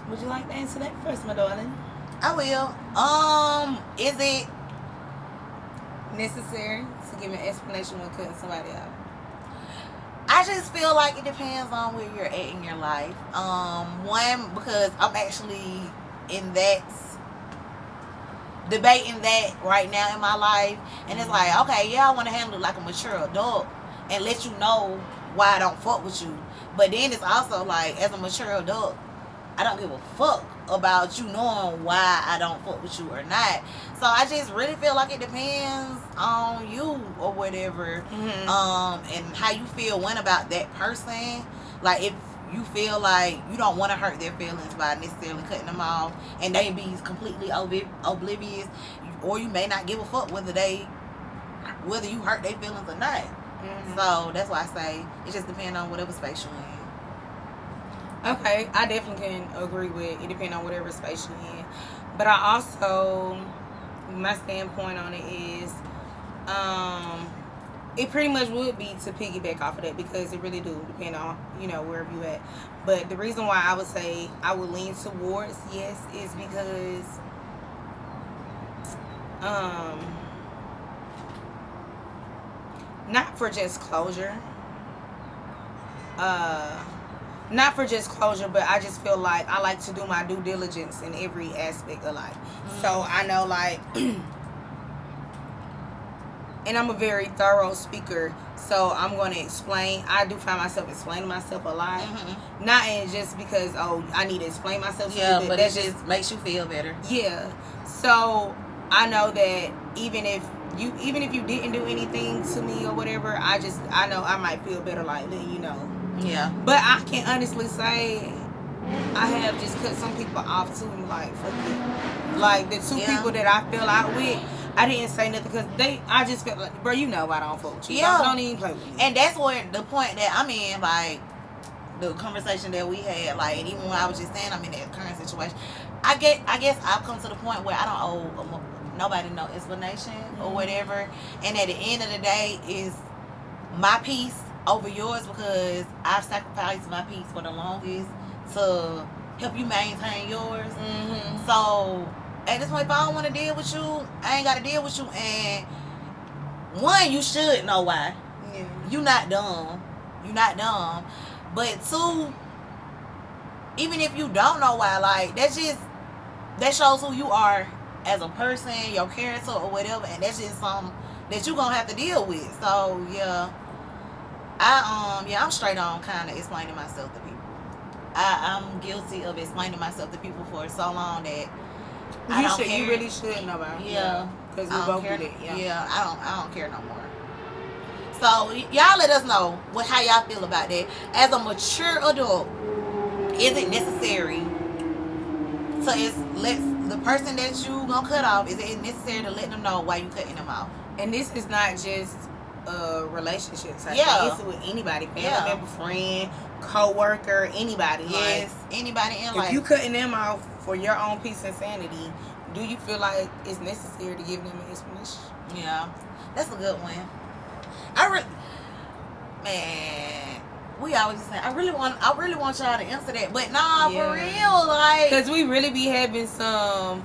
Speaker 1: Would you like to answer that first, my darling?
Speaker 2: I will. Is it
Speaker 1: necessary to give an explanation when cutting somebody off?
Speaker 2: I just feel like it depends on where you're at in your life. One, because I'm actually debating that right now in my life, and it's like, okay, yeah, I want to handle it like a mature adult and let you know why I don't fuck with you. But then it's also like, as a mature adult, I don't give a fuck about you knowing why I don't fuck with you or not. So I just really feel like it depends on you or whatever, and how you feel when about that person. Like, if you feel like you don't want to hurt their feelings by necessarily cutting them off, and they be completely oblivious, or you may not give a fuck whether you hurt their feelings or not. So that's why I say it just depends on whatever space you're in.
Speaker 1: Okay, I definitely can agree with it. Depends on whatever space you're in. But I also, my standpoint on it is, it pretty much would be to piggyback off of that, because it really do depend on, wherever you at. But the reason why I would say I would lean towards yes is because not for just closure, but I just feel like I like to do my due diligence in every aspect of life. So I know, like, and I'm a very thorough speaker, so I'm going to explain. I do find myself explaining myself a lot. Not in just because, I need to explain myself.
Speaker 2: Yeah, but that just makes you feel better.
Speaker 1: Yeah. So I know that even if you didn't do anything to me or whatever, I know I might feel better, like, letting you know.
Speaker 2: Yeah.
Speaker 1: But I can honestly say I have just cut some people off too, like, fuck it. Like, the two people that I fell out with, I didn't say nothing because I just felt like, bro, I don't fuck with you.
Speaker 2: Yeah.
Speaker 1: Don't even play with me.
Speaker 2: And that's where the point that I'm in, like, the conversation that we had, like, and even when I was just saying I'm in that current situation, I guess I've come to the point where I don't owe nobody no explanation or whatever. And at the end of the day, is my peace over yours, because I've sacrificed my peace for the longest to help you maintain yours. So at this point, if I don't want to deal with you, I ain't got to deal with you. And one, you should know why.
Speaker 1: Yeah.
Speaker 2: You're not dumb. But two, even if you don't know why, like, that shows who you are as a person, your character or whatever, and that's just something that you're gonna have to deal with. So yeah, I'm straight on kind of explaining myself to people. I'm guilty of explaining myself to people for so long that I don't care.
Speaker 1: You really should know about it.
Speaker 2: Yeah,
Speaker 1: because we both did it.
Speaker 2: Yeah, I don't care no more. So y'all let us know how y'all feel about that. As a mature adult, is it necessary to let the person that you gonna cut off, is it necessary to let them know why you cutting them off?
Speaker 1: And this is not just relationships.
Speaker 2: Yeah,
Speaker 1: it's with anybody, family member, friend, co-worker, anybody.
Speaker 2: Yes, anybody in life.
Speaker 1: If you cutting them off for your own peace and sanity, do you feel like it's necessary to give them an explanation?
Speaker 2: Yeah, that's a good one. We always say I really want y'all to answer that, but for real, like,
Speaker 1: because we really be having some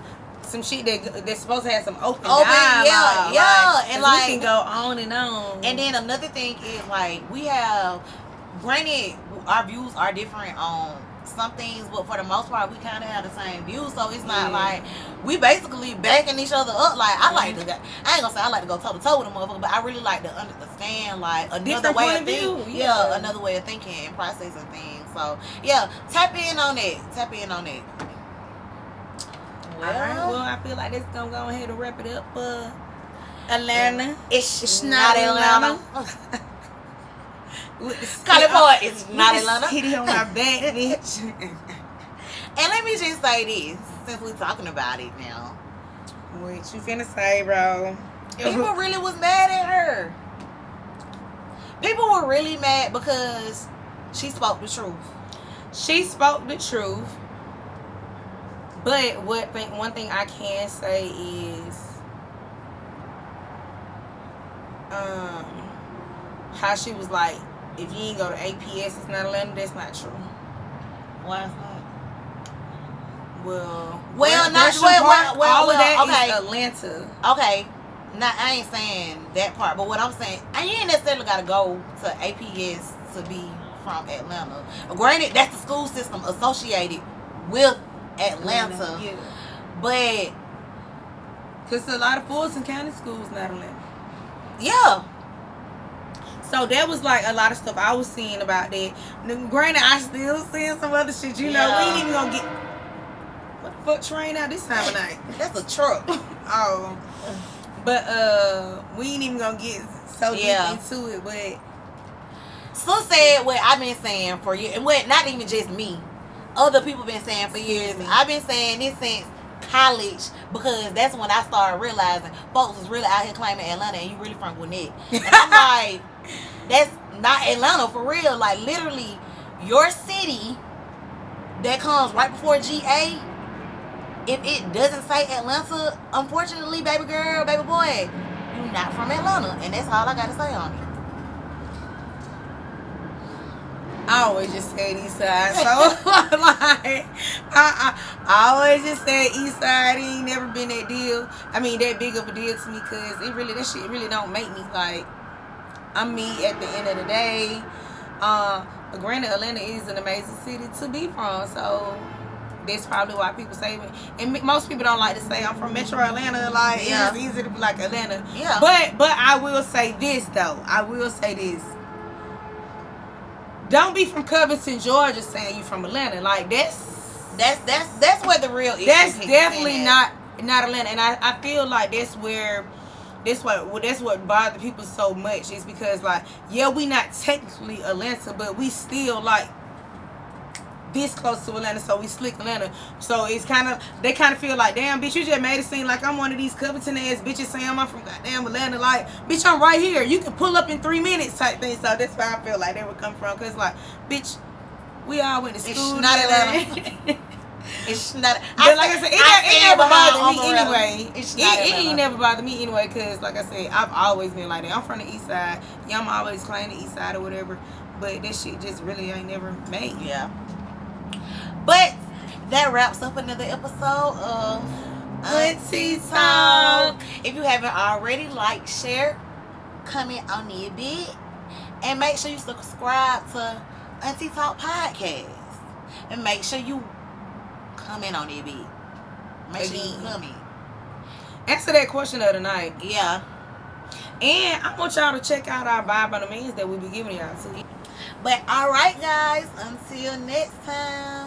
Speaker 1: shit that's supposed to have some open dialogue.
Speaker 2: And like,
Speaker 1: we can go on and on.
Speaker 2: And then another thing is, like, we have, granted, our views are different on some things, but for the most part, we kind of have the same views. So it's not like we basically backing each other up. Like, I ain't gonna say I like to go toe to toe with a motherfucker, but I really like to understand, like, another way of thinking. Yeah, another way of thinking and processing things. So yeah, tap in on it.
Speaker 1: Well, I feel like this gonna go ahead and wrap it up. Atlannuh,
Speaker 2: it's not Atlannuh.
Speaker 1: California,
Speaker 2: it's not Atlannuh.
Speaker 1: Hitting on our back, bitch.
Speaker 2: And let me just say this, since we're talking about it now.
Speaker 1: What you finna say, bro?
Speaker 2: People really was mad at her. People were really mad because she spoke the truth.
Speaker 1: She spoke the truth. But one thing I can say is, how she was like, if you ain't go to APS, it's not Atlannuh. That's not true.
Speaker 2: Why is that?
Speaker 1: Well,
Speaker 2: all
Speaker 1: of that
Speaker 2: okay.
Speaker 1: is Atlanta.
Speaker 2: Okay, now I ain't saying that part, but what I'm saying, you ain't necessarily got to go to APS to be from Atlanta. Granted, that's the school system associated with Atlanta,
Speaker 1: yeah.
Speaker 2: But
Speaker 1: because a lot of Fulton County schools not Atlanta.
Speaker 2: Yeah.
Speaker 1: So that was like a lot of stuff I was seeing about that. Granted, I still seeing some other shit. You know, we ain't even gonna get what the fuck train out this time of night.
Speaker 2: That's a truck.
Speaker 1: Oh, but we ain't even gonna get so deep into it, but
Speaker 2: Sus said what I've been saying for years, and what not even just me, other people been saying for years. I've been saying this since college, because that's when I started realizing folks was really out here claiming Atlanta and you really from Gwinnett. And I'm like, that's not Atlanta for real. Like, literally, your city that comes right before GA, if it doesn't say Atlanta, unfortunately, baby girl, baby boy, you're not from Atlanta. And that's all I got to say on it.
Speaker 1: I always just said East Side, so like I always just said East Side. It ain't never been that deal. I mean, that big of a deal to me, cause that shit really don't make me like. I'm me at the end of the day. Granted, Atlanta is an amazing city to be from, so that's probably why people say it. And most people don't like to say I'm from Metro Atlanta. Like, it's easy to be like Atlanta.
Speaker 2: Yeah.
Speaker 1: But I will say this though. I will say this. Don't be from Covington, Georgia, saying you from Atlanta. Like, that's
Speaker 2: where the real issue.
Speaker 1: That's definitely not Atlanta. And I feel like that's what bothers people so much, is because, like, yeah, we not technically Atlanta, but we still like this close to Atlanta, so we slick Atlanta. So it's they kind of feel like, damn, bitch, you just made it seem like I'm one of these Covington ass bitches saying I'm from goddamn Atlanta. Like, bitch, I'm right here. You can pull up in 3 minutes type thing. So that's where I feel like they would come from. Cause like, bitch, we all went to school.
Speaker 2: It's not Atlanta. It's not.
Speaker 1: But like I said, it never bothered me anyway.
Speaker 2: It
Speaker 1: ain't never bothered me anyway, cause like I said, I've always been like that. I'm from the East Side. Yeah, I'm always claiming the East Side or whatever. But that shit just really ain't never made.
Speaker 2: Yeah. But that wraps up another episode of
Speaker 1: AunTEA Talk.
Speaker 2: If you haven't already, like, share, comment on the bit, and make sure you subscribe to AunTEA Talk Podcast. And make sure you comment on the bit. Make sure you comment.
Speaker 1: Answer that question of the night.
Speaker 2: Yeah.
Speaker 1: And I want y'all to check out our Vibe on the Means that we be giving y'all too.
Speaker 2: But alright, guys, until next time.